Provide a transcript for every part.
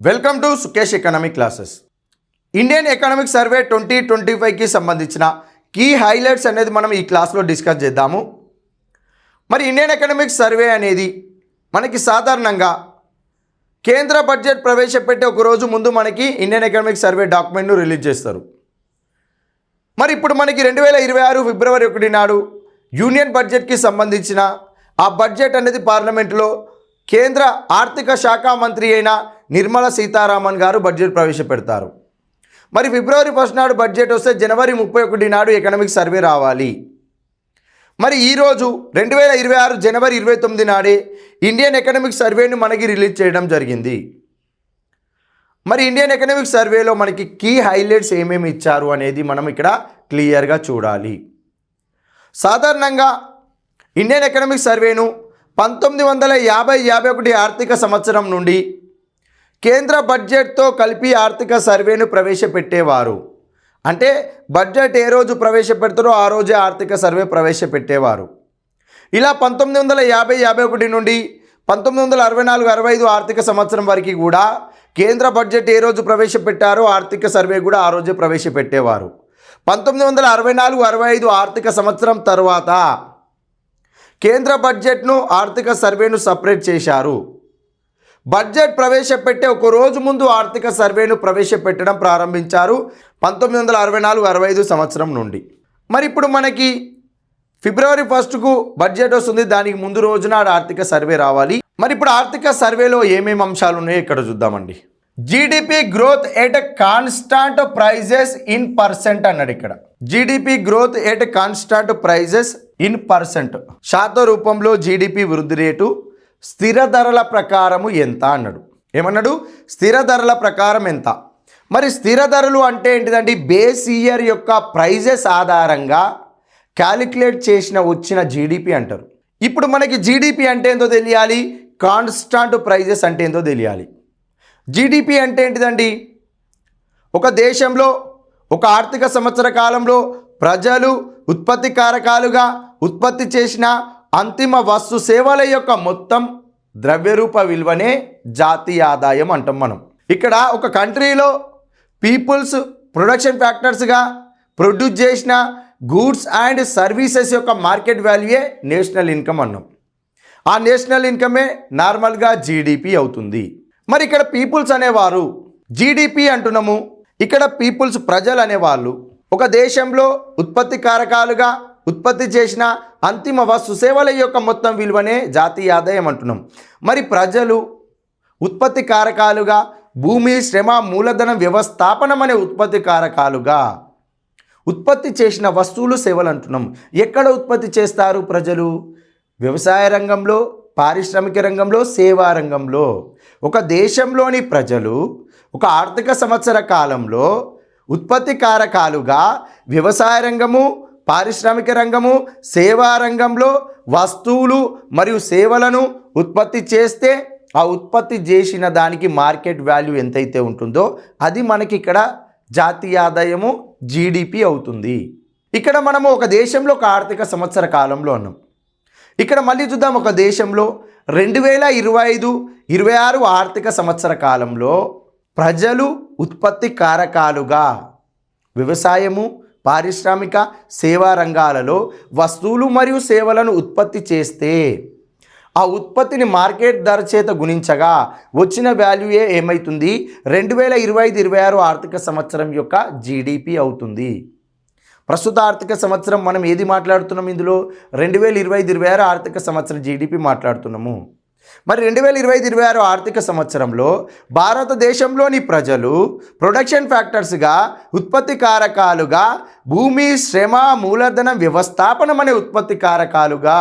Welcome to Sukesh economic classes. Indian economic survey 2025కి సంబంధించిన key highlights అనేది మనం ఈ క్లాస్లో డిస్కస్ చేద్దాము. మరి ఇండియన్ ఎకనామిక్ సర్వే అనేది మనకి సాధారణంగా కేంద్ర బడ్జెట్ ప్రవేశపెట్టే ఒక రోజు ముందు మనకి ఇండియన్ ఎకనామిక్ సర్వే డాక్యుమెంట్ను రిలీజ్ చేస్తారు. మరి ఇప్పుడు మనకి 2026 ఫిబ్రవరి 1 నాడు యూనియన్ బడ్జెట్కి సంబంధించిన ఆ బడ్జెట్ అనేది పార్లమెంటులో కేంద్ర ఆర్థిక శాఖ మంత్రి అయిన నిర్మలా సీతారామన్ గారు బడ్జెట్ ప్రవేశపెడతారు. మరి ఫిబ్రవరి 1 నాడు బడ్జెట్ వస్తే జనవరి 31 నాడు ఎకనామిక్ సర్వే రావాలి. మరి ఈరోజు 2026 జనవరి 29 నాడే ఇండియన్ ఎకనామిక్ సర్వేను మనకి రిలీజ్ చేయడం జరిగింది. మరి ఇండియన్ ఎకనామిక్ సర్వేలో మనకి కీ హైలైట్స్ ఏమేమి ఇచ్చారు అనేది మనం ఇక్కడ క్లియర్గా చూడాలి. సాధారణంగా ఇండియన్ ఎకనామిక్ సర్వేను 1950-51 ఆర్థిక సంవత్సరం నుండి కేంద్ర బడ్జెట్తో కలిపి ఆర్థిక సర్వేను ప్రవేశపెట్టేవారు. అంటే బడ్జెట్ ఏ రోజు ప్రవేశపెడతారో ఆ రోజే ఆర్థిక సర్వే ప్రవేశపెట్టేవారు. ఇలా 1950-51 నుండి 1964-65 ఆర్థిక సంవత్సరం వరకు కూడా కేంద్ర బడ్జెట్ ఏ రోజు ప్రవేశపెట్టారో ఆర్థిక సర్వే కూడా ఆ రోజే ప్రవేశపెట్టేవారు. 1964-65 ఆర్థిక సంవత్సరం తర్వాత కేంద్ర బడ్జెట్ను ఆర్థిక సర్వేను సపరేట్ చేశారు. బడ్జెట్ ప్రవేశపెట్టే ఒక రోజు ముందు ఆర్థిక సర్వేను ప్రవేశపెట్టడం ప్రారంభించారు 1964-65 సంవత్సరం నుండి. మరి ఇప్పుడు మనకి ఫిబ్రవరి 1కు బడ్జెట్ వస్తుంది, దానికి ముందు రోజున ఆర్థిక సర్వే రావాలి. మరి ఇప్పుడు ఆర్థిక సర్వేలో ఏమేమి అంశాలు ఉన్నాయో ఇక్కడ చూద్దామండి. GDP growth at constant prices in percent అన్నాడు. ఇక్కడ GDP growth at constant prices in percent, శాతం రూపంలో జీడిపి వృద్ధి రేటు స్థిర ధరల ప్రకారము ఎంత అన్నాడు. ఏమన్నాడు? స్థిర ధరల ప్రకారం ఎంత. మరి స్థిర ధరలు అంటే ఏంటిదండి? బేస్ ఇయర్ యొక్క ప్రైజెస్ ఆధారంగా క్యాలిక్యులేట్ చేసిన వచ్చిన జీడిపి అంటారు. ఇప్పుడు మనకి జీడిపి అంటే ఏందో తెలియాలి, కాన్స్టాంట్ ప్రైజెస్ అంటే ఏందో తెలియాలి. జీడిపి అంటే ఏంటిదండి? ఒక దేశంలో ఒక ఆర్థిక సంవత్సర కాలంలో ప్రజలు ఉత్పత్తి కారకాలుగా ఉత్పత్తి చేసిన అంతిమ వస్తు సేవల యొక్క మొత్తం ద్రవ్యరూప విలువనే జాతీయ ఆదాయం అంటాం మనం. ఇక్కడ ఒక కంట్రీలో పీపుల్స్ ప్రొడక్షన్ ఫ్యాక్టర్స్గా ప్రొడ్యూస్ చేసిన గూడ్స్ అండ్ సర్వీసెస్ యొక్క మార్కెట్ వాల్యూయే నేషనల్ ఇన్కమ్ అన్నాం. ఆ నేషనల్ ఇన్కమే నార్మల్గా జీడిపి అవుతుంది. మరి ఇక్కడ పీపుల్స్ అనేవారు జీడిపి అంటున్నాము. ఇక్కడ పీపుల్స్ ప్రజలు అనేవాళ్ళు ఒక దేశంలో ఉత్పత్తి కారకాలుగా ఉత్పత్తి చేసిన అంతిమ వస్తు సేవల యొక్క మొత్తం విలువనే జాతీయ ఆదాయం అంటున్నాం. మరి ప్రజలు ఉత్పత్తి కారకాలుగా భూమి, శ్రమ, మూలధనం, వ్యవస్థాపనం అనే ఉత్పత్తి కారకాలుగా ఉత్పత్తి చేసిన వస్తువులు, సేవలు అంటున్నాం. ఎక్కడ ఉత్పత్తి చేస్తారు ప్రజలు? వ్యవసాయ రంగంలో, పారిశ్రామిక రంగంలో, సేవా రంగంలో. ఒక దేశంలోని ప్రజలు ఒక ఆర్థిక సంవత్సర కాలంలో ఉత్పత్తి కారకాలుగా వ్యవసాయ రంగము, పారిశ్రామిక రంగము, సేవా రంగంలో వస్తువులు మరియు సేవలను ఉత్పత్తి చేస్తే ఆ ఉత్పత్తి చేసిన దానికి మార్కెట్ వాల్యూ ఎంతైతే ఉంటుందో అది మనకి ఇక్కడ జాతీయ ఆదాయము జీడిపి అవుతుంది. ఇక్కడ మనము ఒక దేశంలో ఒక ఆర్థిక సంవత్సర కాలంలో ఉన్నాం. ఇక్కడ మళ్ళీ చూద్దాం. ఒక దేశంలో 2025-26 ఆర్థిక సంవత్సర కాలంలో ప్రజలు ఉత్పత్తి కారకాలుగా వ్యవసాయము, పారిశ్రామిక, సేవా రంగాలలో వస్తువులు మరియు సేవలను ఉత్పత్తి చేస్తే ఆ ఉత్పత్తిని మార్కెట్ ధర చేత గుణించగా వచ్చిన వాల్యూయే ఏమవుతుంది? 2025-26 ఆర్థిక సంవత్సరం యొక్క జీడిపి అవుతుంది. ప్రస్తుత ఆర్థిక సంవత్సరం మనం ఏది మాట్లాడుతున్నాం? ఇందులో 2025-26 ఆర్థిక సంవత్సరం జీడిపి మాట్లాడుతున్నాము. మరి 2025-26 ఆర్థిక సంవత్సరంలో భారతదేశంలోని ప్రజలు ప్రొడక్షన్ ఫ్యాక్టర్స్గా ఉత్పత్తి కారకాలుగా భూమి, శ్రమ, మూలధనం, వ్యవస్థాపనం అనే ఉత్పత్తి కారకాలుగా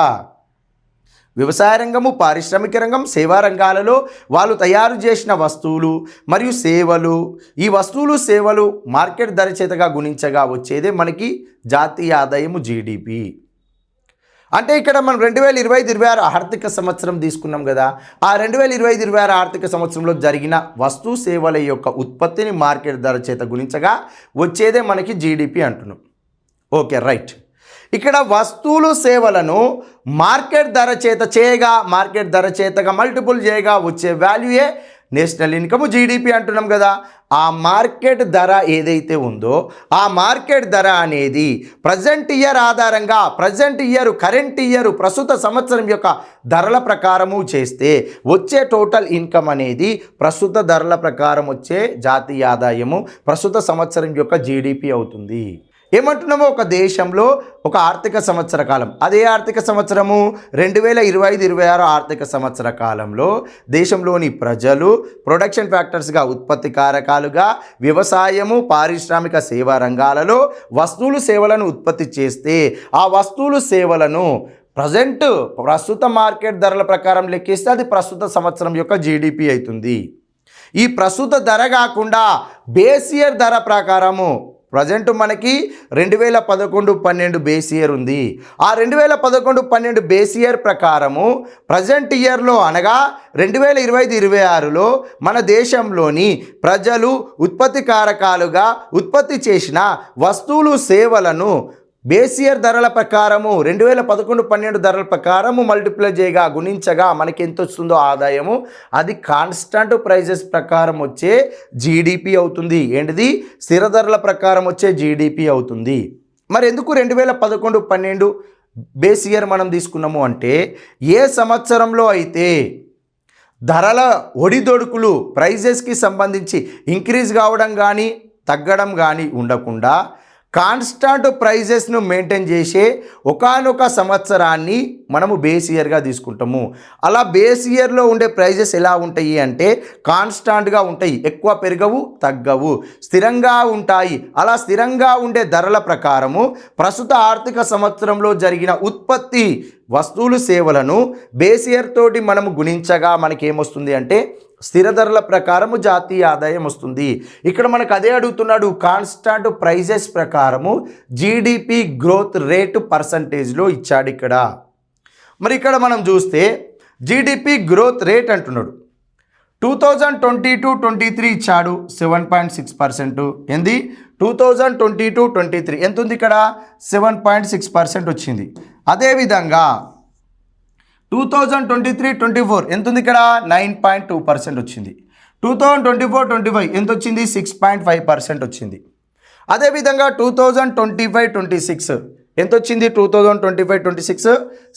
వ్యవసాయ రంగము, పారిశ్రామిక రంగం, సేవా రంగాలలో వాళ్ళు తయారు చేసిన వస్తువులు మరియు సేవలు, ఈ వస్తువులు సేవలు మార్కెట్ ధర చేతగా గుణించగా వచ్చేదే మనకి జాతీయ ఆదాయము జీడిపి. అంటే ఇక్కడ మనం 2025-26 ఆర్థిక సంవత్సరం తీసుకున్నాం కదా. ఆ 2025-26 ఆర్థిక సంవత్సరంలో జరిగిన వస్తు సేవల యొక్క ఉత్పత్తిని మార్కెట్ ధర చేత గుణించగా వచ్చేదే మనకి జీడిపి అంటున్నాం. Okay, right. ఇక్కడ వస్తువులు సేవలను మార్కెట్ ధర చేతగా మల్టిపుల్ చేయగా వచ్చే వాల్యూయే నేషనల్ ఇన్కమ్ జీడిపి అంటున్నాం కదా. ఆ మార్కెట్ ధర ఏదైతే ఉందో ఆ మార్కెట్ ధర అనేది ప్రజెంట్ ఇయర్ ఆధారంగా కరెంట్ ఇయర్ ప్రస్తుత సంవత్సరం యొక్క ధరల ప్రకారము చేస్తే వచ్చే టోటల్ ఇన్కమ్ అనేది ప్రస్తుత ధరల ప్రకారం వచ్చే జాతీయ ఆదాయము ప్రస్తుత సంవత్సరం యొక్క జీడిపి అవుతుంది. ఏమంటున్నామో ఒక దేశంలో ఒక ఆర్థిక సంవత్సర కాలం, అదే ఆర్థిక సంవత్సరము 2025-26 ఆర్థిక సంవత్సర కాలంలో దేశంలోని ప్రజలు ప్రొడక్షన్ ఫ్యాక్టర్స్గా ఉత్పత్తి కారకాలుగా వ్యవసాయము పారిశ్రామిక సేవా రంగాలలో వస్తువులు సేవలను ఉత్పత్తి చేస్తే ఆ వస్తువులు సేవలను ప్రస్తుత మార్కెట్ ధరల ప్రకారం లెక్కిస్తే అది ప్రస్తుత సంవత్సరం యొక్క జీడిపి అవుతుంది. ఈ ప్రస్తుత ధర కాకుండా బేస్ ఇయర్ ధర ప్రకారము ప్రజెంట్ మనకి 2011-12 బేస్ ఇయర్ ఉంది. ఆ 2011-12 బేస్ ఇయర్ ప్రకారము ప్రజెంట్ ఇయర్లో అనగా 2025-26లో మన దేశంలోని ప్రజలు ఉత్పత్తి కారకాలుగా ఉత్పత్తి చేసిన వస్తువులు సేవలను బేస్ ఇయర్ ధరల ప్రకారము 2011-12 ధరల ప్రకారము మల్టిప్లై చేయగా గుణించగా మనకి ఎంత వస్తుందో ఆదాయము అది కాన్స్టంట్ ప్రైజెస్ ప్రకారం వచ్చే జీడిపి అవుతుంది. ఏంటిది? స్థిర ధరల ప్రకారం వచ్చే జీడిపి అవుతుంది. మరి ఎందుకు 2011-12 బేస్ ఇయర్ మనం తీసుకున్నాము అంటే ఏ సంవత్సరంలో అయితే ధరల ఒడిదొడుకులు ప్రైజెస్కి సంబంధించి ఇంక్రీజ్ కావడం కానీ తగ్గడం కానీ ఉండకుండా కాన్స్టాంట్ ప్రైజెస్ను మెయింటైన్ చేసే ఒకానొక సంవత్సరాన్ని మనము బేస్ ఇయర్గా తీసుకుంటాము. అలా బేస్ ఇయర్లో ఉండే ప్రైజెస్ ఎలా ఉంటాయి అంటే కాన్స్టాంట్గా ఉంటాయి, ఎక్కువ పెరగవు తగ్గవు, స్థిరంగా ఉంటాయి. అలా స్థిరంగా ఉండే ధరల ప్రకారము ప్రస్తుత ఆర్థిక సంవత్సరంలో జరిగిన ఉత్పత్తి వస్తువులు సేవలను బేస్ ఇయర్ తోటి మనము గుణించగా మనకేమొస్తుంది అంటే స్థిర ధరల ప్రకారము జాతీయ ఆదాయం వస్తుంది. ఇక్కడ మనకు అదే అడుగుతున్నాడు, కాన్స్టాంట్ ప్రైజెస్ ప్రకారము జీడిపి గ్రోత్ రేటు పర్సంటేజ్లో ఇచ్చాడు ఇక్కడ. మరి ఇక్కడ మనం చూస్తే జీడిపి గ్రోత్ రేట్ అంటున్నాడు 2022-23 ఇచ్చాడు 7.6%. ఏంది 2022-23 ఎంత ఉంది ఇక్కడ 7.6% వచ్చింది. అదేవిధంగా 2023-24 ఎంత ఉంది ఇక్కడ 9.2% వచ్చింది. 2024-25 ఎంత వచ్చింది 6.5% వచ్చింది. అదేవిధంగా 2025-26 ఎంత వచ్చింది 2025-26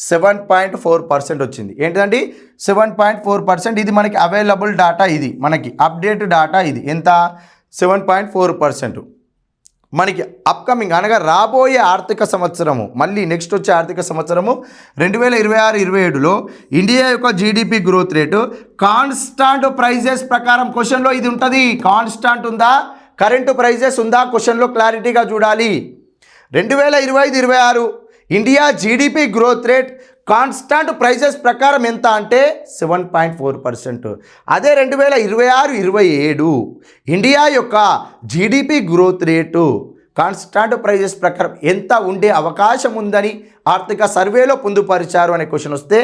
7.4% వచ్చింది. ఏంటిదండి 7.4%. ఇది మనకి అవైలబుల్ డాటా, ఇది మనకి అప్డేట్ డాటా. ఇది ఎంత 7.4%. మనకి అప్కమింగ్ అనగా రాబోయే ఆర్థిక సంవత్సరము మళ్ళీ నెక్స్ట్ వచ్చే ఆర్థిక సంవత్సరము 2026-27లో ఇండియా యొక్క GDP growth rate constant prices ప్రకారం క్వశ్చన్లో ఇది ఉంటుంది. కాన్స్టాంట్ ఉందా, కరెంటు ప్రైజెస్ ఉందా, క్వశ్చన్లో క్లారిటీగా చూడాలి. 2025-26 India GDP growth rate constant prices ప్రకారం ఎంత అంటే 7.4%. అదే 2026-27 ఇండియా యొక్క GDP growth rate constant prices ప్రకారం ఎంత ఉండే అవకాశం ఉందని ఆర్థిక సర్వేలో పొందుపరిచారు అనే క్వశ్చన్ వస్తే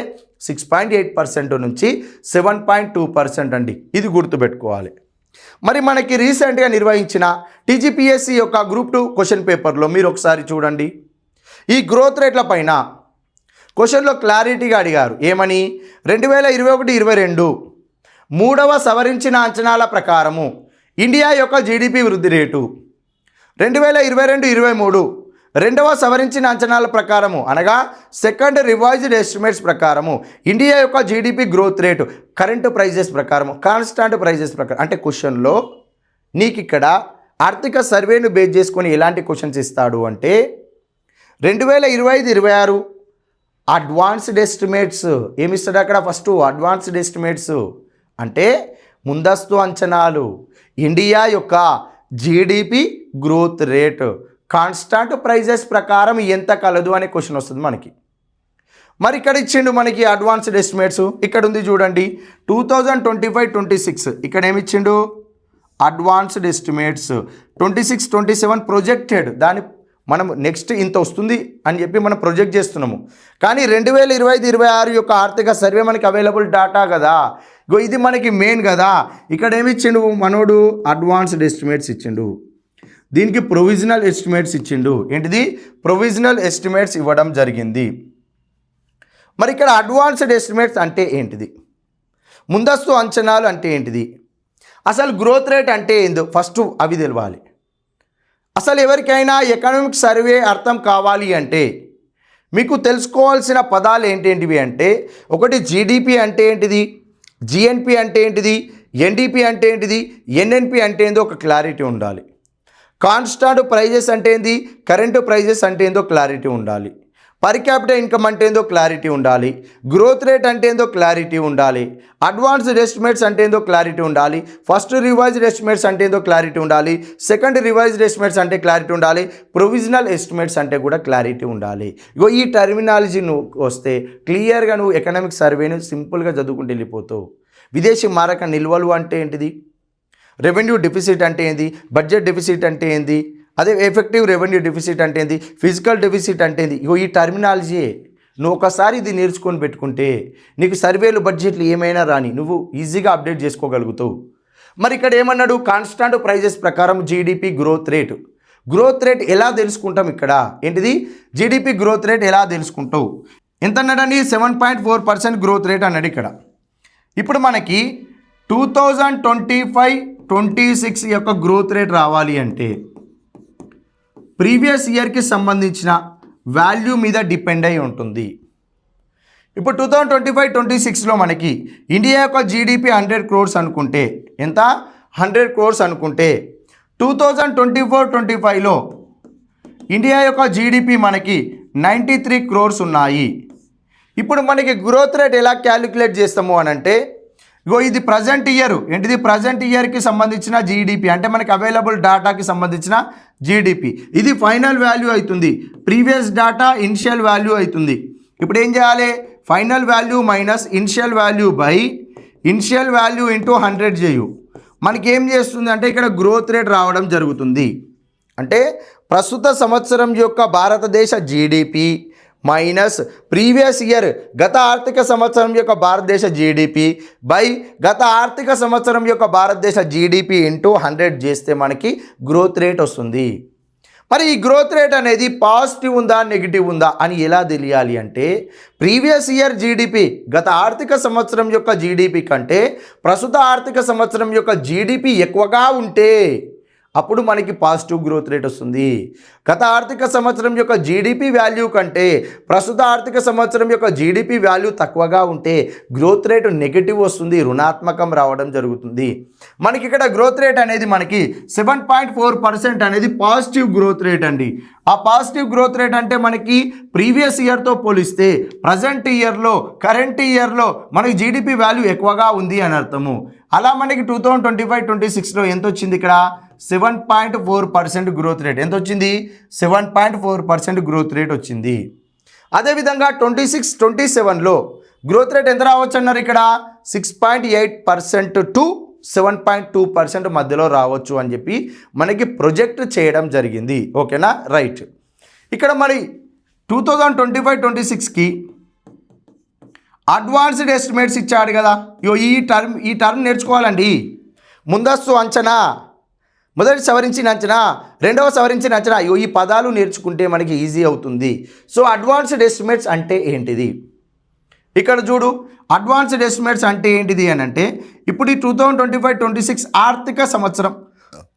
6.8% నుంచి 7.2% అండి. ఇది గుర్తుపెట్టుకోవాలి. మరి మనకి రీసెంట్గా నిర్వహించిన టీజీపీఎస్సీ యొక్క గ్రూప్ 2 క్వశ్చన్ పేపర్లో మీరు ఒకసారి చూడండి. ఈ గ్రోత్ రేట్ల పైన క్వశ్చన్లో క్లారిటీగా అడిగారు. ఏమని 2021-22 మూడవ సవరించిన అంచనాల ప్రకారము ఇండియా యొక్క జీడిపి వృద్ధి రేటు 2022-23 రెండవ సవరించిన అంచనాల ప్రకారము అనగా సెకండ్ రివైజ్డ్ ఎస్టిమేట్స్ ప్రకారము ఇండియా యొక్క GDP growth rate current prices ప్రకారము కాన్స్టాంట్ ప్రైజెస్ ప్రకారం. అంటే క్వశ్చన్లో నీకు ఇక్కడ ఆర్థిక సర్వేను బేస్ చేసుకొని ఎలాంటి క్వశ్చన్స్ ఇస్తాడు అంటే 2025-26 అడ్వాన్స్డ్ ఎస్టిమేట్స్ ఏమిస్తాడు అక్కడ. ఫస్ట్ అడ్వాన్స్డ్ ఎస్టిమేట్స్ అంటే ముందస్తు అంచనాలు ఇండియా యొక్క GDP growth rate constant prices ప్రకారం ఎంత కలదు అనే క్వశ్చన్ వస్తుంది మనకి. మరి ఇక్కడ ఇచ్చిండు మనకి అడ్వాన్స్డ్ ఎస్టిమేట్స్. ఇక్కడ ఉంది చూడండి 2025-26 ఇక్కడ ఏమిచ్చిండు అడ్వాన్స్డ్ ఎస్టిమేట్స్ 26-27 ప్రొజెక్టెడ్. దాని మనం నెక్స్ట్ ఇంత వస్తుంది అని చెప్పి మనం ప్రొజెక్ట్ చేస్తున్నాము. కానీ 2025-26 యొక్క ఆర్థిక సర్వే మనకి అవైలబుల్ డాటా కదా, ఇది మనకి మెయిన్ కదా. ఇక్కడ ఏమి ఇచ్చిండు మనోడు అడ్వాన్స్డ్ ఎస్టిమేట్స్ ఇచ్చిండు, దీనికి ప్రొవిజనల్ ఎస్టిమేట్స్ ఇచ్చిండు. ఏంటిది ప్రొవిజనల్ ఎస్టిమేట్స్ ఇవ్వడం జరిగింది. మరి ఇక్కడ అడ్వాన్స్డ్ ఎస్టిమేట్స్ అంటే ఏంటిది? ముందస్తు అంచనాలు అంటే ఏంటిది, అసలు గ్రోత్ రేట్ అంటే ఏందో ఫస్ట్ అవి తెలవాలి. అసలు ఎవరికైనా ఎకనామిక్ సర్వే అర్థం కావాలి అంటే మీకు తెలుసుకోవాల్సిన పదాలు ఏంటేంటివి అంటే, ఒకటి జీడిపి అంటే ఏంటిది, జిఎన్పి అంటే ఏంటిది, ఎన్డిపి అంటే ఏంటిది, ఎన్ఎన్పి అంటే ఏందో ఒక క్లారిటీ ఉండాలి. కాన్స్టాంట్ ప్రైజెస్ అంటే ఏంది, కరెంటు ప్రైజెస్ అంటే ఏందో క్లారిటీ ఉండాలి. పర్ క్యాపిటల్ ఇన్కమ్ అంటే ఏందో క్లారిటీ ఉండాలి. గ్రోత్ రేట్ అంటే ఏందో క్లారిటీ ఉండాలి. అడ్వాన్స్డ్ ఎస్టిమేట్స్ అంటే ఏందో క్లారిటీ ఉండాలి. ఫస్ట్ రివైజ్డ్ ఎస్టిమేట్స్ అంటే ఏందో క్లారిటీ ఉండాలి. సెకండ్ రివైజ్డ్ ఎస్టిమేట్స్ అంటే క్లారిటీ ఉండాలి. ప్రొవిజనల్ ఎస్టిమేట్స్ అంటే కూడా క్లారిటీ ఉండాలి. ఇగో ఈ టర్మినాలజీ నువ్వు వస్తే క్లియర్గా నువ్వు ఎకనామిక్ సర్వేను సింపుల్గా చదువుకుంటూ వెళ్ళిపోతావు. విదేశీ మారక నిల్వలు అంటే ఏంటిది, రెవెన్యూ డెఫిసిట్ అంటే ఏంది, బడ్జెట్ డెఫిసిట్ అంటే ఏంది, అదే ఎఫెక్టివ్ రెవెన్యూ డెఫిసిట్ అంటే ఏంది, ఫిజికల్ డెఫిసిట్ అంటే ఏంది. ఇగో ఈ టర్మినాలజీయే నువ్వు ఒకసారి ఇది నేర్చుకొని పెట్టుకుంటే నీకు సర్వేలు బడ్జెట్లు ఏమైనా రాని నువ్వు ఈజీగా అప్డేట్ చేసుకోగలుగుతావు. మరి ఇక్కడ ఏమన్నాడు, కాన్స్టాంట్ ప్రైజెస్ ప్రకారం జీడిపి గ్రోత్ రేట్ ఎలా తెలుసుకుంటాం, ఇక్కడ ఏంటిది జీడిపి గ్రోత్ రేట్ ఎలా తెలుసుకుంటావు, ఎంత అన్నాడని 7.4% గ్రోత్ రేట్ అన్నాడు ఇక్కడ. ఇప్పుడు మనకి 2025-26 యొక్క గ్రోత్ రేట్ రావాలి అంటే ప్రీవియస్ ఇయర్కి సంబంధించిన వాల్యూ మీద డిపెండ్ అయి ఉంటుంది. ఇప్పుడు 2025-26లో మనకి ఇండియా యొక్క జీడిపి 100 crores అనుకుంటే, ఎంత 100 crores అనుకుంటే 2024-25లో ఇండియా యొక్క జీడిపి మనకి 93 crores ఉన్నాయి. ఇప్పుడు మనకి గ్రోత్ రేట్ ఎలా క్యాలిక్యులేట్ చేస్తాము అని అంటే, ఇగో ఇది ప్రజెంట్ ఇయర్, ఏంటిది ప్రజెంట్ ఇయర్కి సంబంధించిన జీడిపి అంటే మనకి అవైలబుల్ డాటాకి సంబంధించిన జీడిపి, ఇది ఫైనల్ వాల్యూ అవుతుంది. ప్రీవియస్ డాటా ఇనిషియల్ వాల్యూ అవుతుంది. ఇప్పుడు ఏం చేయాలి, final value minus initial value by initial value into 100 చేయు. మనకి ఏం చేస్తుంది అంటే ఇక్కడ గ్రోత్ రేట్ రావడం జరుగుతుంది. అంటే ప్రస్తుత సంవత్సరం యొక్క భారతదేశ జీడిపి మైనస్ ప్రీవియస్ ఇయర్ గత ఆర్థిక సంవత్సరం యొక్క భారతదేశ జీడిపి బై గత ఆర్థిక సంవత్సరం యొక్క భారతదేశ జీడిపి ఇంటూ 100 చేస్తే మనకి గ్రోత్ రేట్ వస్తుంది. మరి ఈ గ్రోత్ రేట్ అనేది పాజిటివ్ ఉందా నెగిటివ్ ఉందా అని ఎలా తెలియాలి అంటే, ప్రీవియస్ ఇయర్ జీడిపి గత ఆర్థిక సంవత్సరం యొక్క జీడిపి కంటే ప్రస్తుత ఆర్థిక సంవత్సరం యొక్క జీడిపి ఎక్కువగా ఉంటే అప్పుడు మనకి పాజిటివ్ గ్రోత్ రేట్ వస్తుంది. గత ఆర్థిక సంవత్సరం యొక్క జీడిపి వాల్యూ కంటే ప్రస్తుత ఆర్థిక సంవత్సరం యొక్క జీడిపి వాల్యూ తక్కువగా ఉంటే గ్రోత్ రేటు నెగిటివ్ వస్తుంది, రుణాత్మకం రావడం జరుగుతుంది. మనకి ఇక్కడ గ్రోత్ రేట్ అనేది మనకి 7.4% అనేది పాజిటివ్ గ్రోత్ రేట్ అండి. ఆ పాజిటివ్ గ్రోత్ రేట్ అంటే మనకి ప్రీవియస్ ఇయర్తో పోలిస్తే ప్రజెంట్ ఇయర్లో కరెంట్ ఇయర్లో మనకి జీడిపి వాల్యూ ఎక్కువగా ఉంది అని అర్థము. అలా మనకి 2025-26లో ఎంత వచ్చింది, ఇక్కడ 7.4% గ్రోత్ రేట్. ఎంత వచ్చింది, 7.4% గ్రోత్ రేట్ వచ్చింది. అదేవిధంగా 26-27లో గ్రోత్ రేట్ ఎంత రావచ్చు అన్నారు, ఇక్కడ 6.8% టు 7.2% మధ్యలో రావచ్చు అని చెప్పి మనకి ప్రొజెక్ట్ చేయడం జరిగింది. ఓకేనా, రైట్. ఇక్కడ మరి 2025-26కి అడ్వాన్స్డ్ ఎస్టిమేట్స్ ఇచ్చాడు కదా. ఈ టర్మ్ నేర్చుకోవాలండి. ముందస్తు అంచనా, మొదటి సవరించిన అంచనా, రెండవ సవరించిన అంచనా, ఈ పదాలు నేర్చుకుంటే మనకి ఈజీ అవుతుంది. సో అడ్వాన్స్డ్ ఎస్టిమేట్స్ అంటే ఏంటిది, ఇక్కడ చూడు. అడ్వాన్స్డ్ ఎస్టిమేట్స్ అంటే ఏంటిది అని అంటే, ఇప్పుడు ఈ 2025-26 ఆర్థిక సంవత్సరం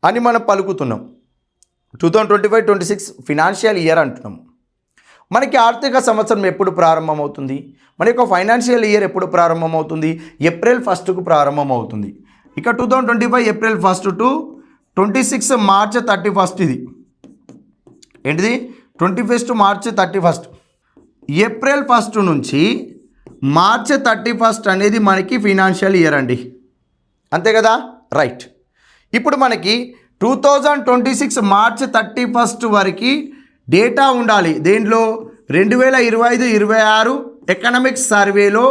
అని మనం పలుకుతున్నాం. 2025-26 ఫినాన్షియల్ ఇయర్ అంటున్నాం. మనకి ఆర్థిక సంవత్సరం ఎప్పుడు ప్రారంభమవుతుంది, మన యొక్క ఫైనాన్షియల్ ఇయర్ ఎప్పుడు ప్రారంభమవుతుంది, ఏప్రిల్ 1కు ప్రారంభమవుతుంది. ఇక 2025 ఏప్రిల్ 1 టు 26 మార్చ్ 31. ఇది ఏంటిది, 21 మార్చ్ 31. ఏప్రిల్ 1 నుంచి మార్చ్ 31 అనేది మనకి ఫినాన్షియల్ ఇయర్ అండి, అంతే కదా, రైట్. ఇప్పుడు మనకి 2026 మార్చ్ 31 వరకు డేటా ఉండాలి. దేంట్లో 2025-26 ఎకనామిక్ సర్వేలో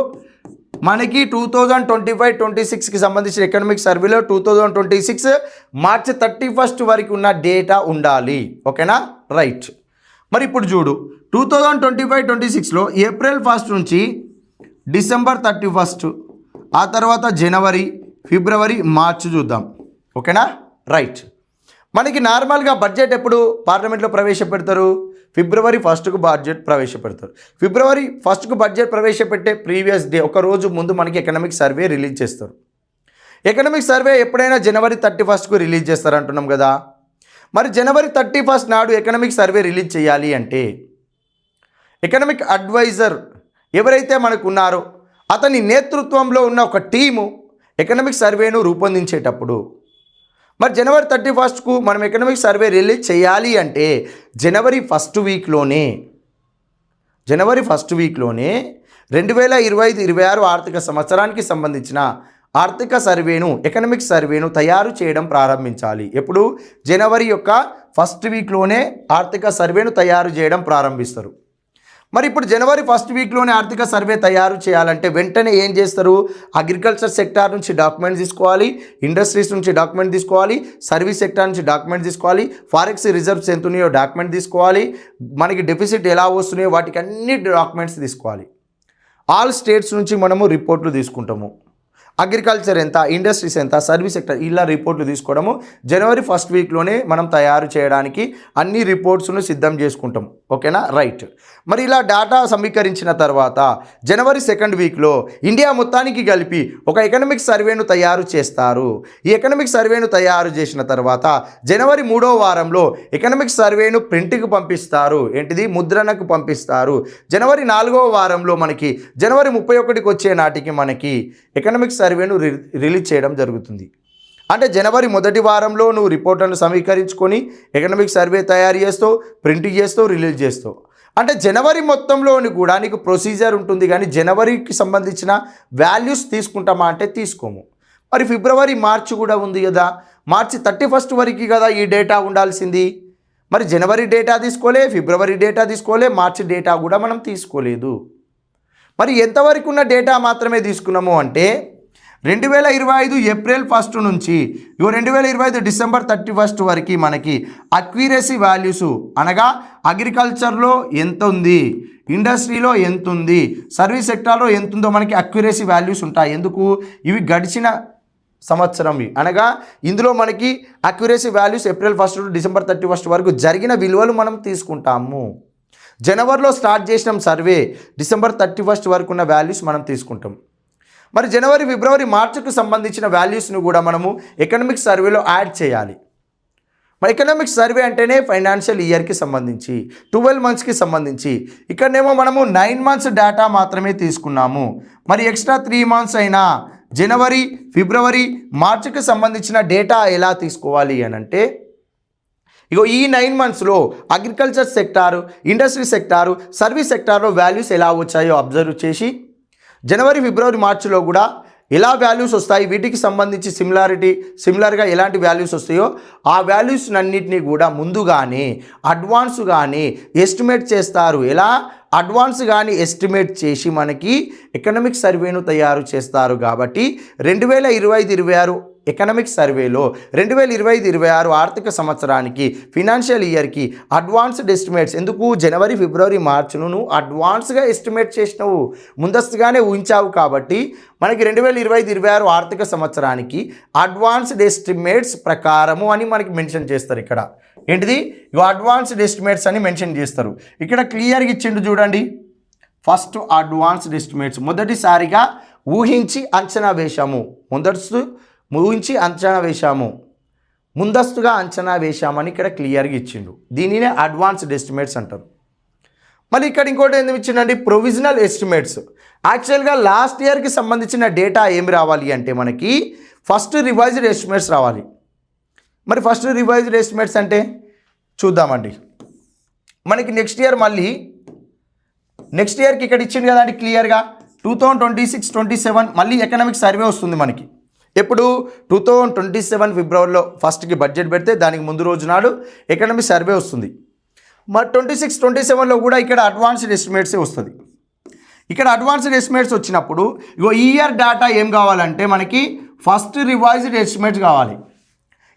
మనకి 2025-26కి సంబంధించిన ఎకనామిక్ సర్వేలో 2026 మార్చ్ 31 వరకు ఉన్న డేటా ఉండాలి. ఓకేనా, రైట్. మరి ఇప్పుడు చూడు, 2025-26లో ఏప్రిల్ 1 నుంచి డిసెంబర్ 31, ఆ తర్వాత జనవరి, ఫిబ్రవరి, మార్చ్ చూద్దాం. ఓకేనా, రైట్. మనకి నార్మల్గా బడ్జెట్ ఎప్పుడు పార్లమెంట్లో ప్రవేశపెడతారు, ఫిబ్రవరి 1కు బడ్జెట్ ప్రవేశపెడతారు. ఫిబ్రవరి 1కు బడ్జెట్ ప్రవేశపెట్టే ప్రీవియస్ డే ఒక రోజు ముందు మనకి ఎకనామిక్ సర్వే రిలీజ్ చేస్తారు. ఎకనామిక్ సర్వే ఎప్పుడైనా జనవరి 31కు రిలీజ్ చేస్తారంటున్నాం కదా. మరి జనవరి 31 నాడు ఎకనామిక్ సర్వే రిలీజ్ చేయాలి అంటే ఎకనామిక్ అడ్వైజర్ ఎవరైతే మనకు ఉన్నారో అతని నేతృత్వంలో ఉన్న ఒక టీము ఎకనామిక్ సర్వేను రూపొందించేటప్పుడు మరి జనవరి 31కు మనం ఎకనామిక్ సర్వే రిలీజ్ చేయాలి అంటే జనవరి 1 వీక్లోనే 2025-26 ఆర్థిక సంవత్సరానికి సంబంధించిన ఆర్థిక సర్వేను ఎకనామిక్ సర్వేను తయారు చేయడం ప్రారంభించాలి. ఎప్పుడు? జనవరి యొక్క 1 వీక్లోనే ఆర్థిక సర్వేను తయారు చేయడం ప్రారంభిస్తారు. మరి ఇప్పుడు జనవరి 1 వీక్లోనే ఆర్థిక సర్వే తయారు చేయాలంటే వెంటనే ఏం చేస్తారు? అగ్రికల్చర్ సెక్టార్ నుంచి డాక్యుమెంట్స్ తీసుకోవాలి, ఇండస్ట్రీస్ నుంచి డాక్యుమెంట్ తీసుకోవాలి, సర్వీస్ సెక్టార్ నుంచి డాక్యుమెంట్ తీసుకోవాలి, ఫారెక్స్ రిజర్వ్స్ ఎంత ఉన్నాయో డాక్యుమెంట్ తీసుకోవాలి, మనకి డెఫిసిట్ ఎలా వస్తున్నాయో వాటికి అన్ని డాక్యుమెంట్స్ తీసుకోవాలి. ఆల్ స్టేట్స్ నుంచి మనము రిపోర్ట్లు తీసుకుంటాము. అగ్రికల్చర్ ఎంత, ఇండస్ట్రీస్ ఎంత, సర్వీస్ సెక్టర్ ఇలా రిపోర్ట్లు తీసుకోవడము జనవరి 1 వీక్లోనే మనం తయారు చేయడానికి అన్ని రిపోర్ట్స్ను సిద్ధం చేసుకుంటాం. ఓకేనా? రైట్. మరి ఇలా డేటా సమీకరించిన తర్వాత జనవరి 2 వీక్లో ఇండియా మొత్తానికి కలిపి ఒక ఎకనామిక్ సర్వేను తయారు చేస్తారు. ఈ ఎకనామిక్ సర్వేను తయారు చేసిన తర్వాత జనవరి 3వ వారంలో ఎకనామిక్ సర్వేను ప్రింట్కి పంపిస్తారు. ఏంటిది? ముద్రణకు పంపిస్తారు. జనవరి 4వ వారంలో మనకి జనవరి 31కి వచ్చే నాటికి మనకి ఎకనామిక్ సర్వేను రిలీజ్ చేయడం జరుగుతుంది. అంటే జనవరి 1వ వారంలో నువ్వు రిపోర్ట్లను సమీకరించుకొని ఎకనామిక్ సర్వే తయారు చేస్తావు, ప్రింట్ చేస్తావు, రిలీజ్ చేస్తావు. అంటే జనవరి మొత్తంలోని కూడా నీకు ప్రొసీజర్ ఉంటుంది, కానీ జనవరికి సంబంధించిన వాల్యూస్ తీసుకుంటామా అంటే తీసుకోము. మరి ఫిబ్రవరి, మార్చి కూడా ఉంది కదా, మార్చి 31 వరకు కదా ఈ డేటా ఉండాల్సింది. మరి జనవరి డేటా తీసుకోలే, ఫిబ్రవరి డేటా తీసుకోలే, మార్చి డేటా కూడా మనం తీసుకోలేదు. మరి ఎంతవరకు ఉన్న డేటా మాత్రమే తీసుకున్నాము అంటే 2025 ఏప్రిల్ 1 నుంచి 2025 డిసెంబర్ 31 వరకు మనకి అక్యురసీ వాల్యూస్ అనగా అగ్రికల్చర్లో ఎంత ఉంది, ఇండస్ట్రీలో ఎంత ఉంది, సర్వీస్ సెక్టార్లో ఎంత ఉందో మనకి అక్యురసీ వాల్యూస్ ఉంటాయి. ఎందుకు? ఇవి గడిచిన సంవత్సరం అనగా ఇందులో మనకి accuracy values April 1 to December 31 వరకు జరిగిన విలువలు మనం తీసుకుంటాము. జనవరిలో స్టార్ట్ చేసిన సర్వే డిసెంబర్ 31 వరకు ఉన్న వాల్యూస్ మనం తీసుకుంటాం. మరి జనవరి, ఫిబ్రవరి, మార్చికి సంబంధించిన వాల్యూస్ను కూడా మనము ఎకనామిక్ సర్వేలో యాడ్ చేయాలి. మరి ఎకనామిక్ సర్వే అంటేనే ఫైనాన్షియల్ ఇయర్కి సంబంధించి 12 మంత్స్కి సంబంధించి, ఇక్కడనేమో మనము 9 మంత్స్ డేటా మాత్రమే తీసుకున్నాము. మరి ఎక్స్ట్రా 3 మంత్స్ అయినా జనవరి, ఫిబ్రవరి, మార్చికి సంబంధించిన డేటా ఎలా తీసుకోవాలి అని అంటే ఇగో ఈ 9 మంత్స్లో agriculture sector, industry sector, service సెక్టార్లో వాల్యూస్ ఎలా వచ్చాయో అబ్జర్వ్ చేసి జనవరి, ఫిబ్రవరి, మార్చిలో కూడా ఎలా వాల్యూస్ వస్తాయి, వీటికి సంబంధించి సిమిలర్గా ఎలాంటి వాల్యూస్ వస్తాయో ఆ వాల్యూస్ అన్నింటినీ కూడా ముందుగానే అడ్వాన్స్ కానీ ఎస్టిమేట్ చేస్తారు. ఎలా? అడ్వాన్స్ కానీ ఎస్టిమేట్ చేసి మనకి ఎకనామిక్ సర్వేను తయారు చేస్తారు. కాబట్టి 2025-26 ఎకనామిక్ సర్వేలో 2025-26 ఆర్థిక సంవత్సరానికి ఫినాన్షియల్ ఇయర్కి అడ్వాన్స్డ్ ఎస్టిమేట్స్ ఎందుకు? జనవరి, ఫిబ్రవరి, మార్చిను నువ్వు అడ్వాన్స్గా ఎస్టిమేట్ చేసినావు, ముందస్తుగానే ఊహించావు. కాబట్టి మనకి 2025-26 ఆర్థిక సంవత్సరానికి అడ్వాన్స్డ్ ఎస్టిమేట్స్ ప్రకారము అని మనకి మెన్షన్ చేస్తారు. ఇక్కడ ఏంటిది? అడ్వాన్స్డ్ ఎస్టిమేట్స్ అని మెన్షన్ చేస్తారు. ఇక్కడ క్లియర్గా ఇచ్చిండు చూడండి. ఫస్ట్ అడ్వాన్స్డ్ ఎస్టిమేట్స్ మొదటిసారిగా ఊహించి అంచనా వేశాము. ముందస్తుగా అంచనా వేశామని ఇక్కడ క్లియర్గా ఇచ్చిండు. దీనినే అడ్వాన్స్డ్ ఎస్టిమేట్స్ అంటారు. మళ్ళీ ఇక్కడ ఇంకోటి ఎందుకు ఇచ్చిండండి? Provisional estimates. యాక్చువల్గా లాస్ట్ ఇయర్కి సంబంధించిన డేటా ఏమి రావాలి అంటే మనకి ఫస్ట్ రివైజ్డ్ ఎస్టిమేట్స్ రావాలి. మరి ఫస్ట్ రివైజ్డ్ ఎస్టిమేట్స్ అంటే చూద్దామండి. మనకి నెక్స్ట్ ఇయర్కి ఇక్కడ ఇచ్చింది కదండి క్లియర్గా 2026-27 మళ్ళీ ఎకనామిక్ సర్వే వస్తుంది మనకి. ఎప్పుడు? 2027 ఫిబ్రవరిలో 1కి బడ్జెట్ పెడితే దానికి ముందు రోజు నాడు ఎకనామిక్ సర్వే వస్తుంది. మరి 26-27లో కూడా ఇక్కడ అడ్వాన్స్డ్ ఎస్టిమేట్సే వస్తుంది. ఇక్కడ అడ్వాన్స్డ్ ఎస్టిమేట్స్ వచ్చినప్పుడు ఈ ఇయర్ డేటా ఏం కావాలంటే మనకి ఫస్ట్ రివైజ్డ్ ఎస్టిమేట్స్ కావాలి.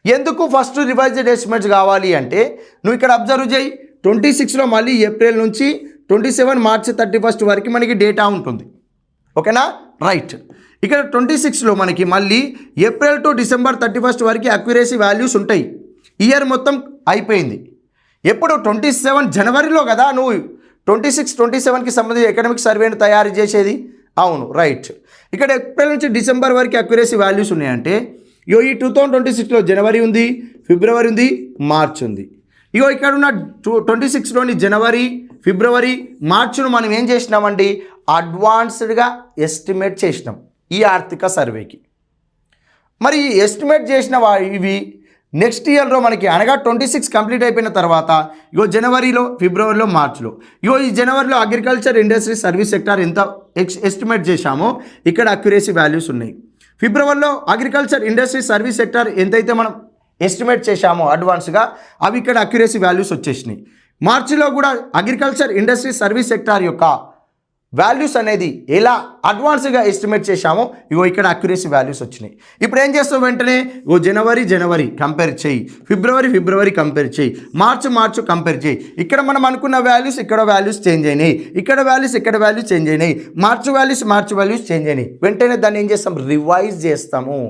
ఎందుకు ఫస్ట్ రివైజ్డ్ ఎస్టిమేట్స్ కావాలి అంటే నువ్వు ఇక్కడ అబ్జర్వ్ చేయి. 26లో మళ్ళీ ఏప్రిల్ నుంచి 27 మార్చి 31 వరకు మనకి డేటా ఉంటుంది. ఓకేనా? రైట్. ఇక్కడ 26లో మనకి మళ్ళీ ఏప్రిల్ టు డిసెంబర్ 31 వరకు అక్యురసీ వాల్యూస్ ఉంటాయి. ఇయర్ మొత్తం అయిపోయింది. ఎప్పుడు 27 జనవరిలో కదా నువ్వు 26-27కి సంబంధించి ఎకనామిక్ సర్వేను తయారు చేసేది. అవును, రైట్. ఇక్కడ ఏప్రిల్ నుంచి డిసెంబర్ వరకు అక్యురసీ వాల్యూస్ ఉన్నాయంటే ఇగో ఈ 2026లో జనవరి ఉంది, ఫిబ్రవరి ఉంది, మార్చ్ ఉంది. ఇగో ఇక్కడ ఉన్న 26లోని జనవరి, ఫిబ్రవరి, మార్చ్ను మనం ఏం చేసినామండి, అడ్వాన్స్డ్గా ఎస్టిమేట్ చేసినాం ఈ ఆర్థిక సర్వేకి. మరి ఎస్టిమేట్ చేసిన ఇవి నెక్స్ట్ ఇయర్లో మనకి అనగా 26 కంప్లీట్ అయిపోయిన తర్వాత ఇగో జనవరిలో, ఫిబ్రవరిలో, మార్చ్లో ఇగో ఈ జనవరిలో అగ్రికల్చర్ ఇండస్ట్రీ సర్వీస్ సెక్టార్ ఎంత ఎస్టిమేట్ చేశామో ఇక్కడ అక్యురసీ వాల్యూస్ ఉన్నాయి. ఫిబ్రవరిలో అగ్రికల్చర్ ఇండస్ట్రీ సర్వీస్ సెక్టార్ ఎంతైతే మనం ఎస్టిమేట్ చేశామో అడ్వాన్స్గా అవి ఇక్కడ అక్యురసీ వాల్యూస్ వచ్చేసినాయి. మార్చిలో కూడా అగ్రికల్చర్ ఇండస్ట్రీ సర్వీస్ సెక్టార్ యొక్క వాల్యూస్ అనేది ఎలా అడ్వాన్స్గా ఎస్టిమేట్ చేశామో ఇగో ఇక్కడ అక్యురసీ వాల్యూస్ వచ్చినాయి. ఇప్పుడు ఏం చేస్తావు, వెంటనే ఓ జనవరి కంపేర్ చేయి, ఫిబ్రవరి కంపేర్ చేయి, మార్చ్ కంపేర్ చేయి. ఇక్కడ మనం అనుకున్న వాల్యూస్ ఇక్కడ వాల్యూస్ చేంజ్ అయినాయి, ఇక్కడ వాల్యూస్ చేంజ్ అయినాయి, మార్చ్ వాల్యూస్ చేంజ్ అయినాయి. వెంటనే దాన్ని ఏం చేస్తాం, రివైజ్ చేస్తాము.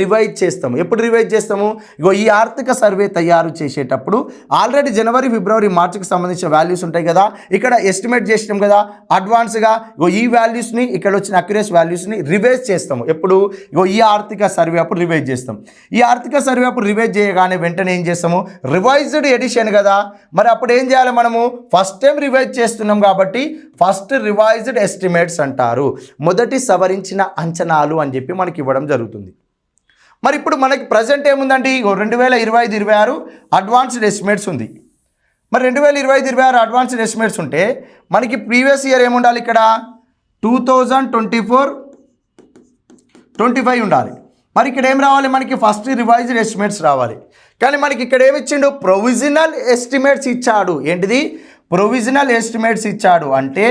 రివైజ్ చేస్తాము. ఎప్పుడు రివైజ్ చేస్తాము, ఇగో ఈ ఆర్థిక సర్వే తయారు చేసేటప్పుడు ఆల్రెడీ జనవరి, ఫిబ్రవరి, మార్చికి సంబంధించిన వాల్యూస్ ఉంటాయి కదా, ఇక్కడ ఎస్టిమేట్ చేసినాం కదా అడ్వాన్స్గా. ఇగో ఈ వాల్యూస్ని ఇక్కడ వచ్చిన అక్యురేస్ వాల్యూస్ని రివైజ్ చేస్తాము. ఎప్పుడు, ఇగో ఈ ఆర్థిక సర్వే అప్పుడు రివైజ్ చేస్తాం. ఈ ఆర్థిక సర్వే అప్పుడు రివైజ్ చేయగానే వెంటనే ఏం చేస్తాము, రివైజ్డ్ ఎడిషన్ కదా, మరి అప్పుడు ఏం చేయాలి మనము, ఫస్ట్ టైం రివైజ్ చేస్తున్నాం కాబట్టి ఫస్ట్ రివైజ్డ్ ఎస్టిమేట్స్ అంటారు. మొదటి సవరించిన అంచనాలు అని చెప్పి మనకి ఇవ్వడం జరుగుతుంది. మరి ఇప్పుడు మనకి ప్రజెంట్ ఏముందండి, 2025-26 అడ్వాన్స్డ్ ఎస్టిమేట్స్ ఉంది. మరి 2025-26 అడ్వాన్స్డ్ ఎస్టిమేట్స్ ఉంటే మనకి ప్రీవియస్ ఇయర్ ఏముండాలి, ఇక్కడ 2024-25 ఉండాలి. మరి ఇక్కడ ఏం రావాలి, మనకి ఫస్ట్ రివైజ్డ్ ఎస్టిమేట్స్ రావాలి. కానీ మనకి ఇక్కడ ఏమి ఇచ్చిండు, ప్రొవిజనల్ ఎస్టిమేట్స్ ఇచ్చాడు. ఏంటిది, ప్రొవిజనల్ ఎస్టిమేట్స్ ఇచ్చాడు అంటే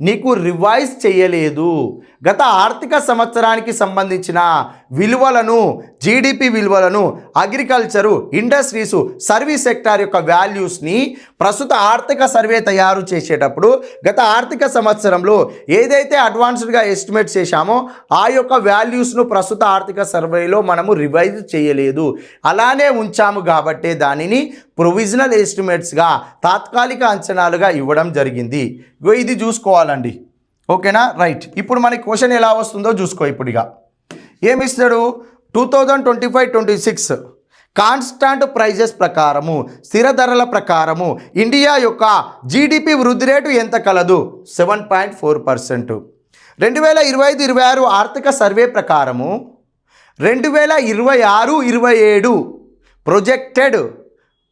నీకు రివైజ్ చేయలేదు. గత ఆర్థిక సంవత్సరానికి సంబంధించిన విలువలను, జీడిపి విలువలను, అగ్రికల్చరు, ఇండస్ట్రీసు, సర్వీస్ సెక్టార్ యొక్క వాల్యూస్ని ప్రస్తుత ఆర్థిక సర్వే తయారు చేసేటప్పుడు గత ఆర్థిక సంవత్సరంలో ఏదైతే అడ్వాన్స్డ్గా ఎస్టిమేట్ చేశామో ఆ యొక్క వాల్యూస్ను ప్రస్తుత ఆర్థిక సర్వేలో మనము రివైజ్ చేయలేదు, అలానే ఉంచాము. కాబట్టి దానిని ప్రొవిజనల్ ఎస్టిమేట్స్గా, తాత్కాలిక అంచనాలుగా ఇవ్వడం జరిగింది. ఇది చూసుకోవాలండి, ఓకేనా, రైట్. ఇప్పుడు మనకి క్వశ్చన్ ఎలా వస్తుందో చూసుకో. ఇప్పుడు ఇక ఏమిస్తాడు, 2025-26 కాన్స్టాంట్ ప్రైజెస్ ప్రకారము, స్థిర ధరల ప్రకారము ఇండియా యొక్క జీడిపి వృద్ధి రేటు ఎంత కలదు, 7.4%. 2025-26 ఆర్థిక సర్వే ప్రకారము 2026-27 ప్రొజెక్టెడ్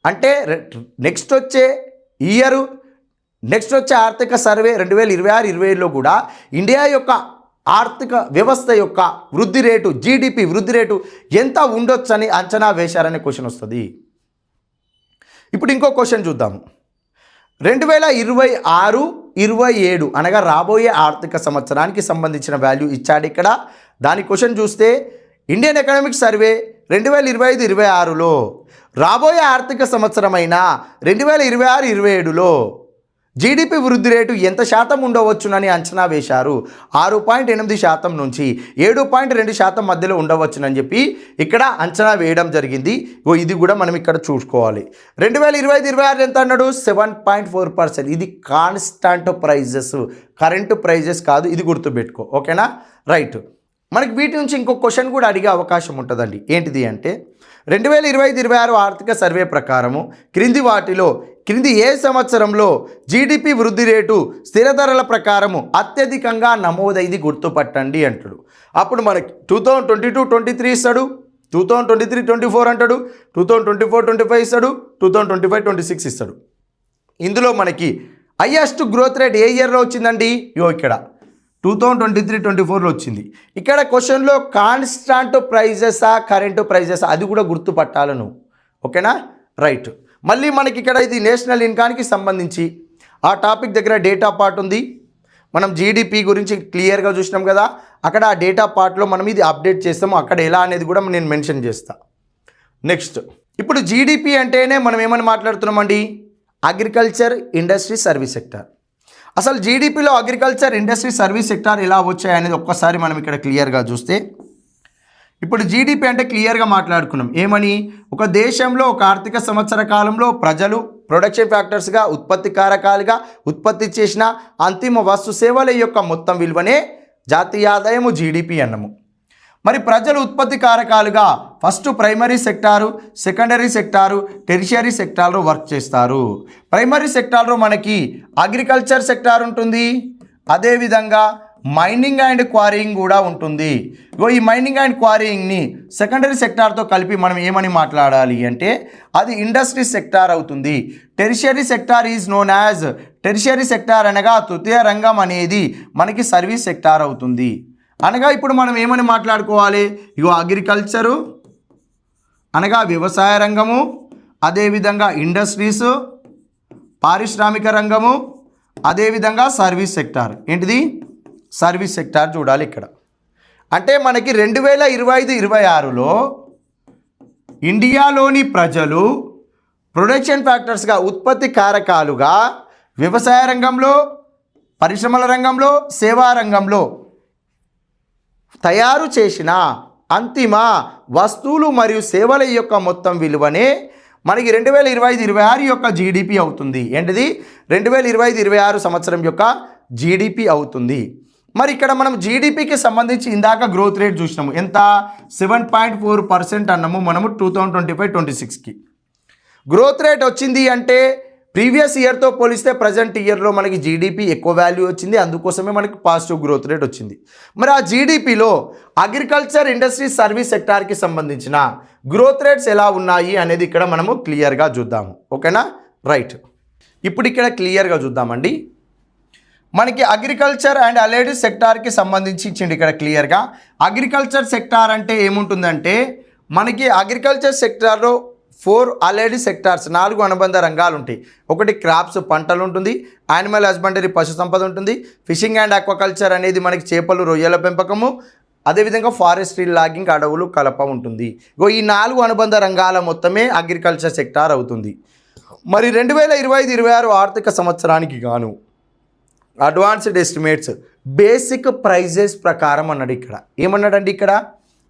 అంటే నెక్స్ట్ వచ్చే ఆర్థిక సర్వే 2026-27లో కూడా ఇండియా యొక్క ఆర్థిక వ్యవస్థ యొక్క వృద్ధి రేటు, జీడిపి వృద్ధి రేటు ఎంత ఉండొచ్చని అంచనా వేశారనే క్వశ్చన్ వస్తుంది. ఇప్పుడు ఇంకో క్వశ్చన్ చూద్దాము. 2026-27 అనగా రాబోయే ఆర్థిక సంవత్సరానికి సంబంధించిన వాల్యూ ఇచ్చాడు ఇక్కడ. దాని క్వశ్చన్ చూస్తే ఇండియన్ ఎకనామిక్ సర్వే 2025-26లో రాబోయే ఆర్థిక సంవత్సరమైన 2026-27లో జీడిపి వృద్ధి రేటు ఎంత శాతం ఉండవచ్చునని అంచనా వేశారు. 6.8% నుంచి 7.2% మధ్యలో ఉండవచ్చునని చెప్పి ఇక్కడ అంచనా వేయడం జరిగింది. ఇది కూడా మనం ఇక్కడ చూసుకోవాలి. 2025-26 ఎంత అన్నాడు, 7.4%. ఇది కాన్స్టాంట్ ప్రైజెస్, కరెంటు ప్రైజెస్ కాదు, ఇది గుర్తుపెట్టుకో, ఓకేనా, రైట్. మనకి వీటి నుంచి ఇంకో క్వశ్చన్ కూడా అడిగే అవకాశం ఉంటుందండి. ఏంటిది అంటే 2025-26 ఆర్థిక సర్వే ప్రకారము క్రింది ఏ సంవత్సరంలో జీడిపి వృద్ధి రేటు స్థిర ధరల ప్రకారము అత్యధికంగా నమోదైంది గుర్తుపట్టండి అంటాడు. అప్పుడు మనకి 2022-23 ఇస్తాడు, 2023-24 అంటాడు, 2024-25 ఇస్తాడు, 2025-26 ఇస్తాడు. ఇందులో మనకి హైయెస్ట్ గ్రోత్ రేట్ ఏ ఇయర్లో వచ్చిందండి, ఇక్కడ 2023-24లో వచ్చింది. ఇక్కడ క్వశ్చన్లో కాన్స్టాంట్ ప్రైజెసా, కరెంటు ప్రైజెసా, అది కూడా గుర్తుపట్టాలను, ఓకేనా, రైట్. మళ్ళీ మనకి ఇక్కడ ఇది నేషనల్ ఇన్కామ్కి సంబంధించి ఆ టాపిక్ దగ్గర డేటా పార్ట్ ఉంది. మనం జీడిపి గురించి క్లియర్గా చూసినాం కదా, అక్కడ ఆ డేటా పార్ట్లో మనం ఇది అప్డేట్ చేస్తాము. అక్కడ ఎలా అనేది కూడా నేను మెన్షన్ చేస్తా. నెక్స్ట్, ఇప్పుడు జీడిపి అంటేనే మనం ఏమని మాట్లాడుతున్నామండి, అగ్రికల్చర్ ఇండస్ట్రీ సర్వీస్ సెక్టార్. అసలు జీడిపిలో అగ్రికల్చర్ ఇండస్ట్రీ సర్వీస్ సెక్టార్ ఎలా వచ్చాయనేది ఒక్కసారి మనం ఇక్కడ క్లియర్గా చూస్తే ఇప్పుడు జీడిపి అంటే క్లియర్గా మాట్లాడుకున్నాం ఏమని, ఒక దేశంలో ఒక ఆర్థిక సంవత్సర కాలంలో ప్రజలు ప్రొడక్షన్ ఫ్యాక్టర్స్గా ఉత్పత్తి కారకాలుగా ఉత్పత్తి చేసిన అంతిమ వస్తు సేవల యొక్క మొత్తం విలువనే జాతీయ ఆదాయము జీడిపి అన్నము. మరి ప్రజలు ఉత్పత్తి కారకాలుగా first primary sector, secondary sector, tertiary సెక్టార్లో వర్క్ చేస్తారు. ప్రైమరీ సెక్టార్లో మనకి అగ్రికల్చర్ సెక్టార్ ఉంటుంది, అదేవిధంగా మైనింగ్ అండ్ క్వారీయింగ్ కూడా ఉంటుంది. ఈ మైనింగ్ అండ్ క్వారీయింగ్ని సెకండరీ సెక్టార్తో కలిపి మనం ఏమని మాట్లాడాలి అంటే అది ఇండస్ట్రీ సెక్టార్ అవుతుంది. Tertiary sector is known as, tertiary sector అనగా తృతీయ రంగం అనేది మనకి సర్వీస్ సెక్టార్ అవుతుంది. అనగా ఇప్పుడు మనం ఏమని మాట్లాడుకోవాలి, అగ్రికల్చరు అనగా వ్యవసాయ రంగము, అదేవిధంగా ఇండస్ట్రీసు పారిశ్రామిక రంగము, అదేవిధంగా సర్వీస్ సెక్టార్. ఏంటిది సర్వీస్ సెక్టార్ చూడాలి ఇక్కడ. అంటే మనకి 2025-26లో ఇండియాలోని ప్రజలు ప్రొడక్షన్ ఫ్యాక్టర్స్గా ఉత్పత్తి కారకాలుగా వ్యవసాయ రంగంలో, పరిశ్రమల రంగంలో, సేవా రంగంలో తయారు చేసిన అంతిమ వస్తువులు మరియు సేవల యొక్క మొత్తం విలువనే మనకి 2025-26 యొక్క జీడిపి అవుతుంది. ఏంటిది 2025-26 సంవత్సరం యొక్క జీడిపి అవుతుంది. మరి ఇక్కడ మనం జీడిపికి సంబంధించి ఇందాక గ్రోత్ రేట్ చూసినాము, ఎంత 7.4% అన్నాము మనము 2025-26కి. గ్రోత్ రేట్ వచ్చింది అంటే ప్రీవియస్ ఇయర్తో పోలిస్తే ప్రజెంట్ ఇయర్లో మనకి జీడిపి ఎక్కువ వాల్యూ వచ్చింది, అందుకోసమే మనకి పాజిటివ్ గ్రోత్ రేట్ వచ్చింది. మరి ఆ జీడిపిలో అగ్రికల్చర్, ఇండస్ట్రీ, సర్వీస్ సెక్టార్కి సంబంధించిన గ్రోత్ రేట్స్ ఎలా ఉన్నాయి అనేది ఇక్కడ మనము క్లియర్గా చూద్దాము. ఓకేనా, రైట్. ఇప్పుడు ఇక్కడ క్లియర్గా చూద్దామండి. మనకి అగ్రికల్చర్ అండ్ అలైడ్ సెక్టార్కి సంబంధించి ఇచ్చింది ఇక్కడ క్లియర్గా. అగ్రికల్చర్ సెక్టార్ అంటే ఏముంటుందంటే మనకి అగ్రికల్చర్ సెక్టార్లో 4 అలైడ్ సెక్టార్స్, 4 అనుబంధ రంగాలు ఉంటాయి. ఒకటి క్రాప్స్ పంటలు ఉంటుంది, యానిమల్ హస్బెండరీ పశు సంపద ఉంటుంది, ఫిషింగ్ అండ్ ఆక్వాకల్చర్ అనేది మనకి చేపలు రొయ్యల పెంపకము, అదేవిధంగా ఫారెస్ట్రీ లాగింగ్ అడవులు కలప ఉంటుంది. ఈ 4 అనుబంధ రంగాల మొత్తమే అగ్రికల్చర్ సెక్టార్ అవుతుంది. మరి 2025-26 ఆర్థిక సంవత్సరానికి గాను అడ్వాన్స్డ్ ఎస్టిమేట్స్ బేసిక్ ప్రైజెస్ ప్రకారం అన్నాడు. ఇక్కడ ఏమన్నాడండి, ఇక్కడ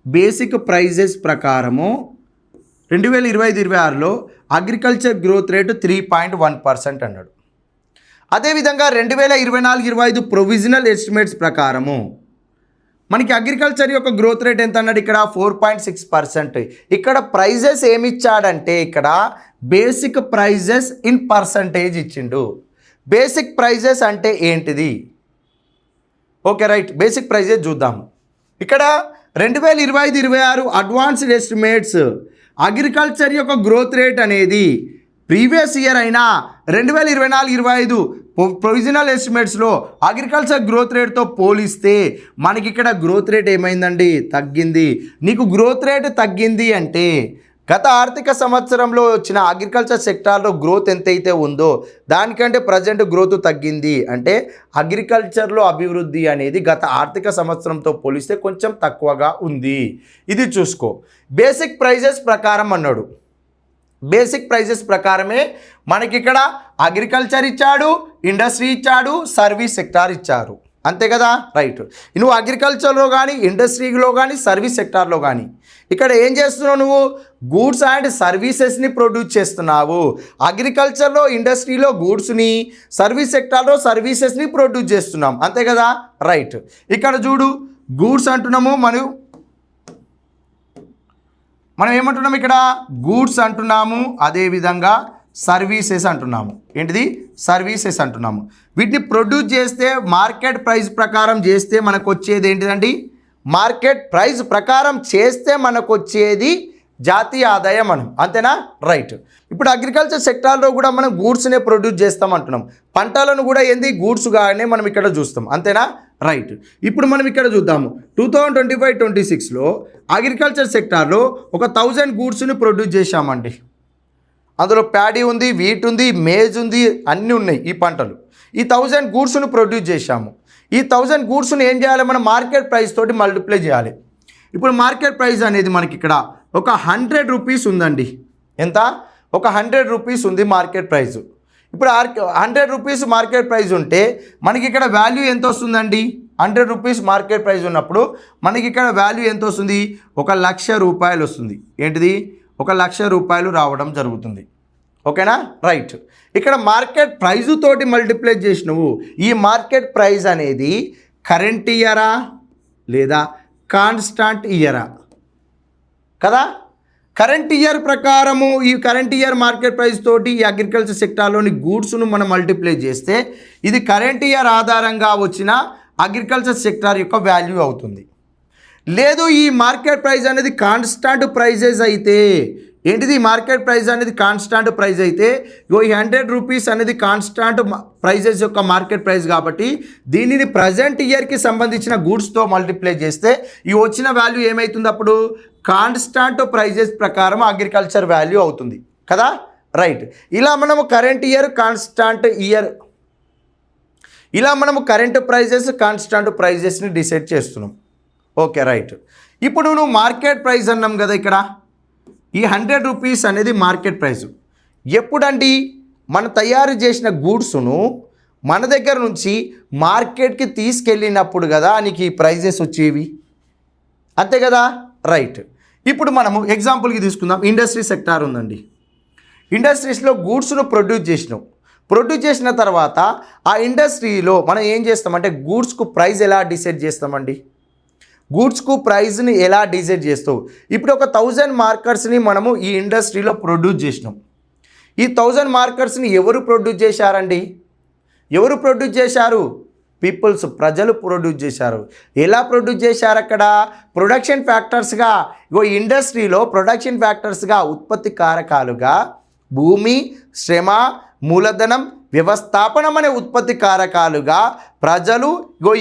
బేసిక్ ప్రైజెస్ ప్రకారము 2025-26లో అగ్రికల్చర్ గ్రోత్ రేటు 3.1% అన్నాడు. అదేవిధంగా 2024-25 ప్రొవిజనల్ ఎస్టిమేట్స్ ప్రకారము మనకి అగ్రికల్చర్ యొక్క గ్రోత్ రేట్ ఎంత అన్నాడు, ఇక్కడ 4.6%. ఇక్కడ ప్రైజెస్ ఏమిచ్చాడంటే ఇక్కడ బేసిక్ ప్రైజెస్ ఇన్ పర్సంటేజ్ ఇచ్చిండు. బేసిక్ ప్రైజెస్ అంటే ఏంటిది, ఓకే రైట్. బేసిక్ ప్రైజెస్ చూద్దాము. ఇక్కడ 2025-26 అడ్వాన్స్డ్ ఎస్టిమేట్స్ అగ్రికల్చర్ యొక్క గ్రోత్ రేట్ అనేది ప్రీవియస్ ఇయర్ అయినా 2024-25 ప్రొవిజనల్ ఎస్టిమేట్స్లో అగ్రికల్చర్ గ్రోత్ రేట్తో పోలిస్తే మనకి ఇక్కడ గ్రోత్ రేట్ ఏమైందండి, తగ్గింది. నీకు గ్రోత్ రేట్ తగ్గింది అంటే గత ఆర్థిక సంవత్సరంలో వచ్చిన అగ్రికల్చర్ సెక్టార్లో గ్రోత్ ఎంతైతే ఉందో దానికంటే ప్రజెంట్ గ్రోత్ తగ్గింది అంటే అగ్రికల్చర్లో అభివృద్ధి అనేది గత ఆర్థిక సంవత్సరంతో పోలిస్తే కొంచెం తక్కువగా ఉంది. ఇది చూసుకో. బేసిక్ ప్రైజెస్ ప్రకారం అన్నాడు. బేసిక్ ప్రైజెస్ ప్రకారమే మనకి ఇక్కడ అగ్రికల్చర్ ఇచ్చాడు, ఇండస్ట్రీ ఇచ్చాడు, సర్వీస్ సెక్టార్ ఇచ్చారు, అంతే కదా, రైట్. నువ్వు అగ్రికల్చర్లో కానీ, ఇండస్ట్రీలో కానీ, సర్వీస్ సెక్టార్లో కానీ ఇక్కడ ఏం చేస్తున్నావు, నువ్వు గూడ్స్ అండ్ సర్వీసెస్ని ప్రొడ్యూస్ చేస్తున్నావు. అగ్రికల్చర్లో, ఇండస్ట్రీలో గూడ్స్ని, సర్వీస్ సెక్టార్లో సర్వీసెస్ని ప్రొడ్యూస్ చేస్తున్నాం, అంతే కదా, రైట్. ఇక్కడ చూడు, గూడ్స్ అంటున్నాము, మనం ఏమంటున్నాము, ఇక్కడ గూడ్స్ అంటున్నాము, అదేవిధంగా సర్వీసెస్ అంటున్నాము. ఏంటిది, సర్వీసెస్ అంటున్నాము. వీటిని ప్రొడ్యూస్ చేస్తే మార్కెట్ ప్రైస్ ప్రకారం చేస్తే మనకు వచ్చేది ఏంటిదండి, మార్కెట్ ప్రైస్ ప్రకారం చేస్తే మనకు వచ్చేది జాతీయ ఆదాయం మనం, అంతేనా, రైట్. ఇప్పుడు అగ్రికల్చర్ సెక్టార్లో కూడా మనం గూడ్స్నే ప్రొడ్యూస్ చేస్తామంటున్నాం, పంటలను కూడా ఏంది గూడ్స్గానే మనం ఇక్కడ చూస్తాం, అంతేనా, రైట్. ఇప్పుడు మనం ఇక్కడ చూద్దాము 2025-26లో అగ్రికల్చర్ సెక్టార్లో ఒక 1000 గూడ్స్ని ప్రొడ్యూస్ చేశామండి. అందులో ప్యాడీ ఉంది, వీట్ ఉంది, మేజ్ ఉంది, అన్నీ ఉన్నాయి ఈ పంటలు. ఈ 1000 గూడ్స్ను ప్రొడ్యూస్ చేశాము. ఈ 1000 గూడ్స్ను ఏం చేయాలి, మనం మార్కెట్ ప్రైస్ తోటి మల్టిప్లై చేయాలి. ఇప్పుడు మార్కెట్ ప్రైస్ అనేది మనకి ఇక్కడ ఒక 100 రూపీస్ ఉందండి. ఎంత, ఒక 100 రూపీస్ ఉంది మార్కెట్ ప్రైస్. ఇప్పుడు 100 రూపీస్ మార్కెట్ ప్రైస్ ఉంటే మనకి ఇక్కడ వాల్యూ ఎంత వస్తుందండి? 100 రూపీస్ మార్కెట్ ప్రైస్ ఉన్నప్పుడు మనకి ఇక్కడ వాల్యూ ఎంత వస్తుంది? 1,00,000 రూపాయలు వస్తుంది. ఏంటిది? 1,00,000 రూపాయలు రావడం జరుగుతుంది. ఓకేనా? రైట్. ఇక్కడ మార్కెట్ ప్రైజు తోటి మల్టిప్లై చేసినవు. ఈ మార్కెట్ ప్రైస్ అనేది కరెంట్ ఇయరా లేదా కాన్స్టాంట్ ఇయరా? కదా. కరెంట్ ఇయర్ ప్రకారము ఈ కరెంట్ ఇయర్ మార్కెట్ ప్రైస్ తోటి ఈ అగ్రికల్చర్ సెక్టార్లోని గూడ్స్ను మనం మల్టిప్లై చేస్తే ఇది కరెంట్ ఇయర్ ఆధారంగా వచ్చిన అగ్రికల్చర్ సెక్టార్ యొక్క వాల్యూ అవుతుంది. లేదు ఈ మార్కెట్ ప్రైస్ అనేది కాన్స్టాంట్ ప్రైజెస్ అయితే, ఏంటిది? మార్కెట్ ప్రైస్ అనేది కాన్స్టాంట్ ప్రైస్ అయితే ఈ 100 రూపీస్ అనేది కాన్స్టాంట్ ప్రైజెస్ యొక్క మార్కెట్ ప్రైస్ కాబట్టి దీనిని ప్రజెంట్ ఇయర్కి సంబంధించిన గూడ్స్తో మల్టిప్లై చేస్తే ఈ వచ్చిన వాల్యూ ఏమవుతుంది? అప్పుడు కాన్స్టాంట్ ప్రైజెస్ ప్రకారం అగ్రికల్చర్ వాల్యూ అవుతుంది కదా. రైట్. ఇలా మనము కరెంట్ ఇయర్ కాన్స్టాంట్ ఇయర్, ఇలా మనము కరెంట్ ప్రైజెస్ కాన్స్టాంట్ ప్రైజెస్ని డిసైడ్ చేస్తున్నాం. Okay right. ఇప్పుడు నువ్వు మార్కెట్ ప్రైస్ అన్నాం కదా. ఇక్కడ ఈ 100 రూపీస్ అనేది మార్కెట్ ప్రైస్. ఎప్పుడండి? మనం తయారు చేసిన గూడ్స్ను మన దగ్గర నుంచి మార్కెట్కి తీసుకెళ్ళినప్పుడు కదా నీకు ఈ ప్రైజెస్ వచ్చేవి, అంతే కదా. రైట్. ఇప్పుడు మనము ఎగ్జాంపుల్కి తీసుకుందాం. ఇండస్ట్రీ సెక్టార్ ఉందండి. ఇండస్ట్రీస్లో గూడ్స్ను ప్రొడ్యూస్ చేసిన తర్వాత ఆ ఇండస్ట్రీలో మనం ఏం చేస్తామంటే గూడ్స్కు ప్రైస్ ఎలా డిసైడ్ చేస్తామండి? గూడ్స్కు ప్రైస్ని ఎలా డిసైడ్ చేస్తావు? ఇప్పుడు ఒక 1000 మార్కర్స్ని మనము ఈ ఇండస్ట్రీలో ప్రొడ్యూస్ చేసినాం. ఈ 1000 మార్కర్స్ని ఎవరు ప్రొడ్యూస్ చేశారండి? ఎవరు ప్రొడ్యూస్ చేశారు? పీపుల్స్, ప్రజలు ప్రొడ్యూస్ చేశారు. ఎలా ప్రొడ్యూస్ చేశారు? అక్కడ ప్రొడక్షన్ ఫ్యాక్టర్స్గా, ఇండస్ట్రీలో ప్రొడక్షన్ ఫ్యాక్టర్స్గా, ఉత్పత్తి కారకాలుగా భూమి, శ్రమ, మూలధనం, వ్యవస్థాపనం అనే ఉత్పత్తి కారకాలుగా ప్రజలు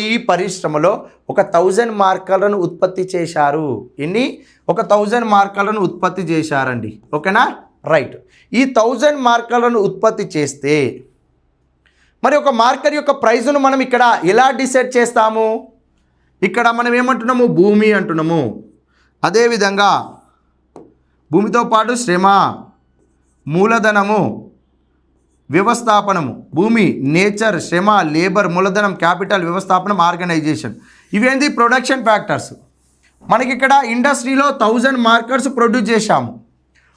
ఈ పరిశ్రమలో ఒక 1000 మార్కర్లను ఉత్పత్తి చేశారు. ఎన్ని? ఒక 1000 మార్కర్లను ఉత్పత్తి చేశారండి. ఓకేనా? రైట్. ఈ 1000 మార్కర్లను ఉత్పత్తి చేస్తే మరి ఒక మార్కర్ యొక్క ప్రైజును మనం ఇక్కడ ఎలా డిసైడ్ చేస్తాము? ఇక్కడ మనం ఏమంటున్నాము? భూమి అంటున్నాము. అదేవిధంగా భూమితో పాటు శ్రమ, మూలధనము, వ్యవస్థాపనము, భూమి, నేచర్, శ్రమ, లేబర్, మూలధనం, క్యాపిటల్, వ్యవస్థాపనం, ఆర్గనైజేషన్, ఇవేంది? Production factors. మనకి ఇక్కడ ఇండస్ట్రీలో 1000 మార్కర్స్ ప్రొడ్యూస్ చేశాము.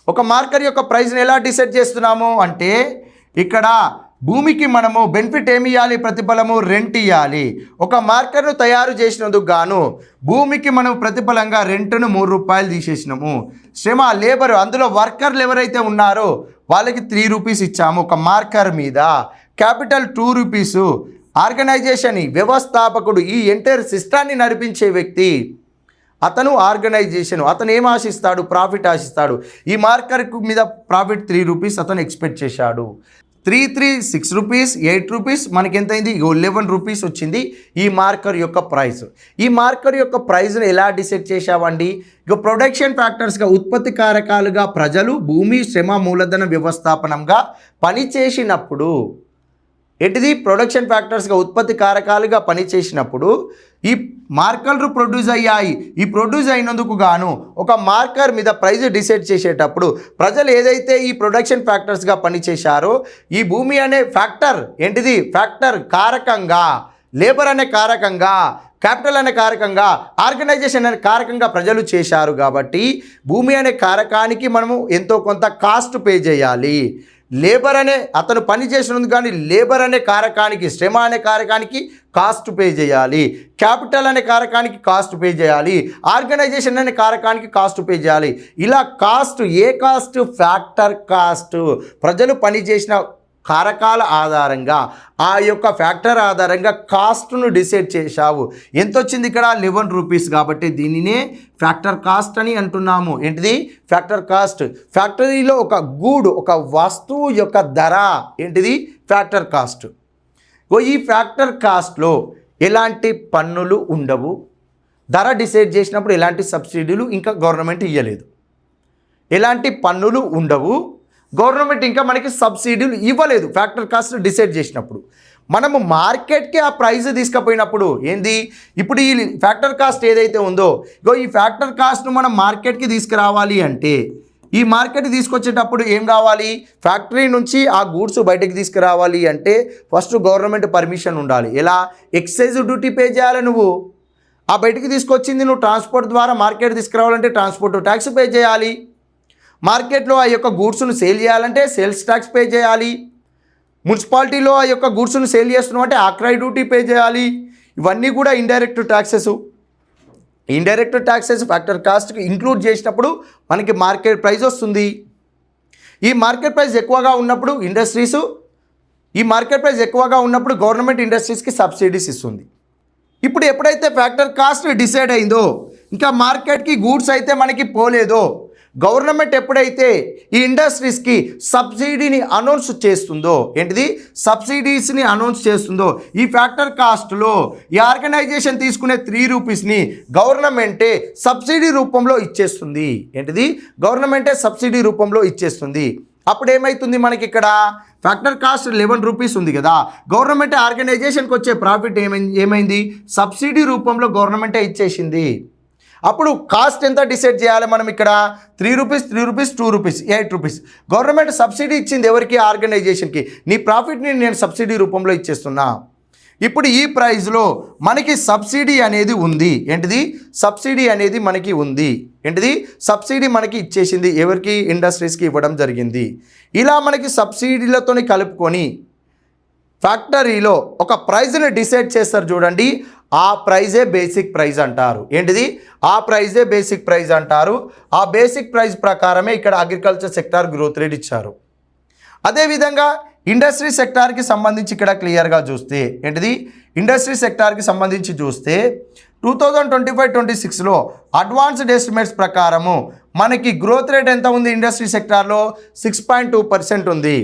ఒక మార్కర్ యొక్క ప్రైస్ని ఎలా డిసైడ్ చేస్తున్నాము అంటే ఇక్కడ భూమికి మనము బెనిఫిట్ ఏమి ఇవ్వాలి? ప్రతిఫలము, రెంట్ ఇవ్వాలి. ఒక మార్కర్ను తయారు చేసినందుకు గాను భూమికి మనం ప్రతిఫలంగా రెంట్ను 3 రూపాయలు తీసేసినాము. శ్రమ, లేబర్, అందులో వర్కర్లు ఎవరైతే ఉన్నారో వాళ్ళకి 3 రూపీస్ ఇచ్చాము ఒక మార్కర్ మీద. Capital 2 rupees. ఆర్గనైజేషన్, వ్యవస్థాపకుడు, ఈ ఎంటైర్ సిస్టాన్ని నడిపించే వ్యక్తి, అతను ఆర్గనైజేషన్, అతను ఏం ఆశిస్తాడు? ప్రాఫిట్ ఆశిస్తాడు. ఈ మార్కర్ మీద ప్రాఫిట్ 3 రూపీస్ అతను ఎక్స్పెక్ట్ చేశాడు. 3 6 రూపీస్, 8 రూపీస్, మనకి ఎంత అయింది? 11 రూపీస్ వచ్చింది ఈ మార్కర్ యొక్క ప్రైస్. ఈ మార్కర్ యొక్క ప్రైస్ను ఎలా డిసైడ్ చేశావండి? ప్రొడక్షన్ ఫ్యాక్టర్స్గా, ఉత్పత్తి కారకాలుగా ప్రజలు, భూమి, శ్రమ, మూలధన, వ్యవస్థాపనంగా పనిచేసినప్పుడు, ఏంటిది? ప్రొడక్షన్ ఫ్యాక్టర్స్గా, ఉత్పత్తి కారకాలుగా పనిచేసినప్పుడు ఈ మార్కర్లు ప్రొడ్యూస్ అయ్యాయి. ఈ ప్రొడ్యూస్ అయినందుకు గాను ఒక మార్కర్ మీద ప్రైజ్ డిసైడ్ చేసేటప్పుడు ప్రజలు ఏదైతే ఈ ప్రొడక్షన్ ఫ్యాక్టర్స్గా పనిచేశారో ఈ భూమి అనే ఫ్యాక్టర్, ఏంటిది? ఫ్యాక్టర్ కారకంగా, లేబర్ అనే కారకంగా, క్యాపిటల్ అనే కారకంగా, ఆర్గనైజేషన్ అనే కారకంగా ప్రజలు చేశారు. కాబట్టి భూమి అనే కారకానికి మనము ఎంతో కొంత కాస్ట్ పే చేయాలి. లేబర్ అనే అతను పని చేసినందుకు కానీ లేబర్ అనే కారకానికి, శ్రమ అనే కారకానికి కాస్ట్ పే చేయాలి. క్యాపిటల్ అనే కారకానికి కాస్ట్ పే చేయాలి. ఆర్గనైజేషన్ అనే కారకానికి కాస్ట్ పే చేయాలి. ఇలా కాస్ట్, ఏ కాస్ట్? Factor cost. ప్రజలు పనిచేసిన కారకాల ఆధారంగా, ఆ యొక్క ఫ్యాక్టర్ ఆధారంగా కాస్ట్ను డిసైడ్ చేశావు. ఎంత వచ్చింది ఇక్కడ? 11 రూపీస్. కాబట్టి దీనినే ఫ్యాక్టర్ కాస్ట్ అని అంటున్నాము. ఏంటిది? Factor cost. ఫ్యాక్టరీలో ఒక గూడ్, ఒక వస్తువు యొక్క ధర ఏంటిది? Factor cost. ఈ ఫ్యాక్టర్ కాస్ట్లో ఎలాంటి పన్నులు ఉండవు. ధర డిసైడ్ చేసినప్పుడు ఎలాంటి సబ్సిడీలు ఇంకా గవర్నమెంట్ ఇవ్వలేదు. ఎలాంటి పన్నులు ఉండవు. గవర్నమెంట్ ఇంకా మనకి సబ్సిడీలు ఇవ్వలేదు. ఫ్యాక్టర్ కాస్ట్ డిసైడ్ చేసినప్పుడు మనము మార్కెట్కి ఆ ప్రైస్ తీసుకుపోయినప్పుడు ఏంది? ఇప్పుడు ఈ ఫ్యాక్టర్ కాస్ట్ ఏదైతే ఉందో ఈ ఫ్యాక్టర్ కాస్ట్ను మనం మార్కెట్కి తీసుకురావాలి అంటే ఈ మార్కెట్ తీసుకొచ్చేటప్పుడు ఏం కావాలి, ఫ్యాక్టరీ నుంచి ఆ గూడ్స్ బయటకు తీసుకురావాలి అంటే ఫస్ట్ గవర్నమెంట్ పర్మిషన్ ఉండాలి. ఎలా, ఎక్సైజ్ డ్యూటీ పే చేయాలి. నువ్వు ఆ బయటికి తీసుకొచ్చింది నువ్వు ట్రాన్స్పోర్ట్ ద్వారా మార్కెట్ తీసుకురావాలంటే ట్రాన్స్పోర్ట్ ట్యాక్స్ పే చేయాలి. మార్కెట్లో ఆ యొక్క గూడ్స్ను సేల్ చేయాలంటే సేల్స్ ట్యాక్స్ పే చేయాలి. మున్సిపాలిటీలో ఆ యొక్క గూడ్స్ను సేల్ చేస్తున్నావు అంటే ఆక్రై డ్యూటీ పే చేయాలి. ఇవన్నీ కూడా indirect taxes. Indirect taxes factor కాస్ట్కి ఇంక్లూడ్ చేసినప్పుడు మనకి మార్కెట్ ప్రైస్ వస్తుంది. ఈ మార్కెట్ ప్రైస్ ఎక్కువగా ఉన్నప్పుడు గవర్నమెంట్ ఇండస్ట్రీస్కి సబ్సిడీస్ ఇస్తుంది. ఇప్పుడు ఎప్పుడైతే ఫ్యాక్టర్ కాస్ట్ డిసైడ్ అయిందో, ఇంకా మార్కెట్కి గూడ్స్ అయితే మనకి పోలేదో, గవర్నమెంట్ ఎప్పుడైతే ఈ ఇండస్ట్రీస్కి సబ్సిడీని అనౌన్స్ చేస్తుందో, సబ్సిడీస్ని అనౌన్స్ చేస్తుందో, ఈ ఫ్యాక్టర్ కాస్ట్లో ఈ ఆర్గనైజేషన్ తీసుకునే 3 రూపీస్ని గవర్నమెంటే సబ్సిడీ రూపంలో ఇచ్చేస్తుంది. గవర్నమెంటే సబ్సిడీ రూపంలో ఇచ్చేస్తుంది. అప్పుడు ఏమవుతుంది, మనకి ఇక్కడ ఫ్యాక్టర్ కాస్ట్ 11 రూపీస్ ఉంది కదా, గవర్నమెంట్ ఆర్గనైజేషన్కి వచ్చే ప్రాఫిట్ ఏమైంది, సబ్సిడీ రూపంలో గవర్నమెంటే ఇచ్చేసింది. అప్పుడు కాస్ట్ ఎంత డిసైడ్ చేయాలి మనం, ఇక్కడ 3 rupees, 2 rupees, 8 rupees. Government subsidy ఇచ్చింది ఎవరికి, ఆర్గనైజేషన్కి. నీ ప్రాఫిట్ని నేను సబ్సిడీ రూపంలో ఇచ్చేస్తున్నా. ఇప్పుడు ఈ ప్రైస్లో మనకి సబ్సిడీ అనేది ఉంది. సబ్సిడీ అనేది మనకి ఉంది. సబ్సిడీ మనకి ఇచ్చేసింది. ఎవరికి, ఇండస్ట్రీస్కి ఇవ్వడం జరిగింది. ఇలా మనకి సబ్సిడీలతో కలుపుకొని ఫ్యాక్టరీలో ఒక ప్రైజ్ని డిసైడ్ చేస్తారు చూడండి, ఆ ప్రైజే బేసిక్ ప్రైజ్ అంటారు. ఆ ప్రైజే బేసిక్ ప్రైజ్ అంటారు. ఆ బేసిక్ ప్రైజ్ ప్రకారమే ఇక్కడ అగ్రికల్చర్ సెక్టార్ గ్రోత్ రేట్ ఇచ్చారు. అదేవిధంగా ఇండస్ట్రీ సెక్టార్కి సంబంధించి ఇక్కడ క్లియర్గా చూస్తే ఇండస్ట్రీ సెక్టార్కి సంబంధించి చూస్తే 2025-26లో అడ్వాన్స్డ్ ఎస్టిమేట్స్ ప్రకారము మనకి గ్రోత్ రేట్ ఎంత ఉంది, ఇండస్ట్రీ సెక్టార్లో 6.2% ఉంది.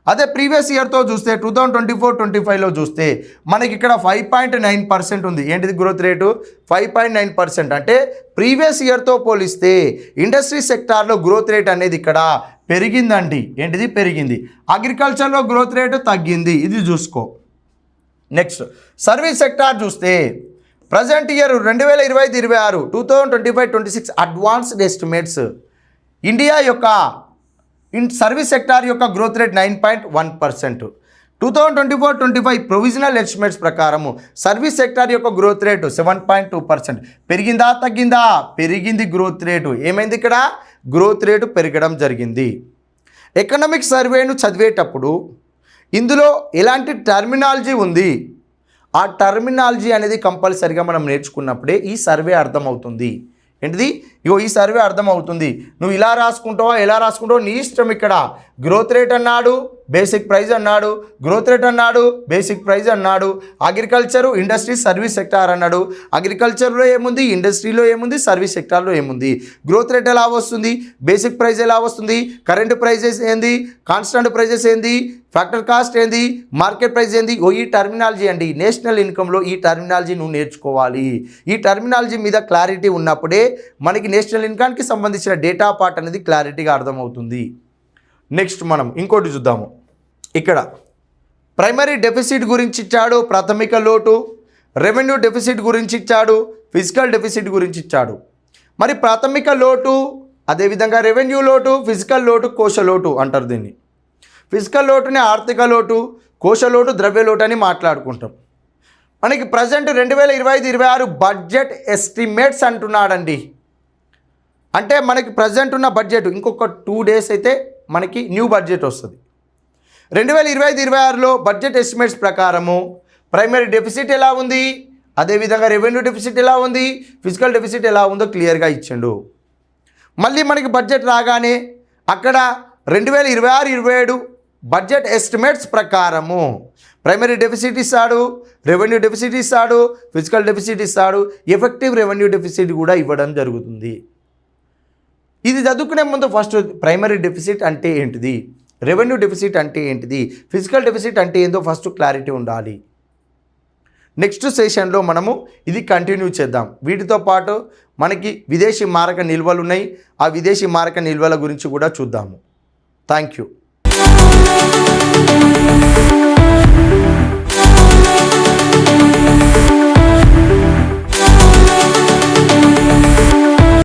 అదే ప్రీవియస్ ఇయర్తో చూస్తే 2024-25లో చూస్తే మనకి ఇక్కడ 5.9% ఉంది. Growth rate 5.9%. అంటే ప్రీవియస్ ఇయర్తో పోలిస్తే ఇండస్ట్రీ సెక్టార్లో గ్రోత్ రేట్ అనేది ఇక్కడ పెరిగిందండి. పెరిగింది. అగ్రికల్చర్లో గ్రోత్ రేటు తగ్గింది. ఇది చూసుకో. నెక్స్ట్ సర్వీస్ సెక్టార్ చూస్తే present year 2025-26 2025-26 advanced estimates India యొక్క సర్వీస్ సెక్టార్ యొక్క గ్రోత్ రేట్ 9.1%. 2024-25 ప్రొవిజనల్ ఎస్టిమేట్స్ ప్రకారము సర్వీస్ సెక్టార్ యొక్క గ్రోత్ రేటు 7.2%. పెరిగిందా తగ్గిందా, పెరిగింది గ్రోత్ రేటు. ఏమైంది ఇక్కడ, గ్రోత్ రేటు పెరగడం జరిగింది. ఎకనామిక్ సర్వేను చదివేటప్పుడు ఇందులో ఎలాంటి టర్మినాలజీ ఉంది, ఆ టర్మినాలజీ అనేది కంపల్సరిగా మనం నేర్చుకున్నప్పుడే ఈ సర్వే అర్థమవుతుంది. ఈ సర్వే అర్థమవుతుంది. నువ్వు ఇలా రాసుకుంటావా, ఎలా రాసుకుంటావో నీ ఇష్టం. ఇక్కడ గ్రోత్ రేట్ అన్నాడు, బేసిక్ ప్రైజ్ అన్నాడు, గ్రోత్ రేట్ అన్నాడు, బేసిక్ ప్రైజ్ అన్నాడు. అగ్రికల్చరు, ఇండస్ట్రీ, సర్వీస్ సెక్టార్ అన్నాడు. అగ్రికల్చర్లో ఏముంది, ఇండస్ట్రీలో ఏముంది, సర్వీస్ సెక్టార్లో ఏముంది. గ్రోత్ రేట్ ఎలా వస్తుంది, బేసిక్ ప్రైజ్ ఎలా వస్తుంది, కరెంట్ ప్రైజెస్ ఏంది, కాన్స్టెంట్ ప్రైజెస్ ఏంది, ఫ్యాక్టర్ కాస్ట్ ఏంది, మార్కెట్ ప్రైస్ ఏంది. ఈ టర్మినాలజీ అండి. నేషనల్ ఇన్కంలో ఈ టర్మినాలజీ నువ్వు నేర్చుకోవాలి. ఈ టర్మినాలజీ మీద క్లారిటీ ఉన్నప్పుడే మనకి నేషనల్ ఇన్కమ్కి సంబంధించిన డేటా పార్ట్ అనేది క్లారిటీగా అర్థమవుతుంది. నెక్స్ట్ మనం ఇంకోటి చూద్దాము. ఇక్కడ ప్రైమరీ డెఫిసిట్ గురించి ఇచ్చాడు, ప్రాథమిక లోటు, రెవెన్యూ డెఫిసిట్ గురించి ఇచ్చాడు, ఫిజికల్ డెఫిసిట్ గురించి ఇచ్చాడు. మరి ప్రాథమిక లోటు, అదేవిధంగా రెవెన్యూ లోటు, ఫిజికల్ లోటు, కోశ లోటు అంటారు దీన్ని. ఫిజికల్ లోటుని ఆర్థిక లోటు, కోశ లోటు, ద్రవ్య లోటు అని మాట్లాడుకుంటాం. మనకి ప్రజెంట్ 2025-26 బడ్జెట్ ఎస్టిమేట్స్ అంటున్నాడండి. అంటే మనకి ప్రజెంట్ ఉన్న బడ్జెట్ ఇంకొక 2 డేస్ అయితే మనకి న్యూ బడ్జెట్ వస్తుంది. 2025-26లో బడ్జెట్ ఎస్టిమేట్స్ ప్రకారము ప్రైమరీ డెఫిసిట్ ఎలా ఉంది, అదేవిధంగా రెవెన్యూ డెఫిసిట్ ఎలా ఉంది, ఫిజికల్ డెఫిసిట్ ఎలా ఉందో క్లియర్గా ఇచ్చిండు. మళ్ళీ మనకి బడ్జెట్ రాగానే అక్కడ 2026-27 బడ్జెట్ ఎస్టిమేట్స్ ప్రకారము ప్రైమరీ డెఫిసిట్ ఇస్తాడు, రెవెన్యూ డెఫిసిట్ ఇస్తాడు, ఫిజికల్ డెఫిసిట్ ఇస్తాడు, ఎఫెక్టివ్ రెవెన్యూ డెఫిసిట్ కూడా ఇవ్వడం జరుగుతుంది. ఇది చదువుకునే ముందు ఫస్ట్ ప్రైమరీ డెఫిసిట్ అంటే ఏంటిది, రెవెన్యూ డెఫిసిట్ అంటే ఏంటిది, ఫిజికల్ డెఫిసిట్ అంటే ఏందో ఫస్ట్ క్లారిటీ ఉండాలి. నెక్స్ట్ సెషన్లో మనము ఇది కంటిన్యూ చేద్దాం. వీటితో పాటు మనకి విదేశీ మారక నిల్వలు ఉన్నాయి, ఆ విదేశీ మారక నిల్వల గురించి కూడా చూద్దాము. Thank you.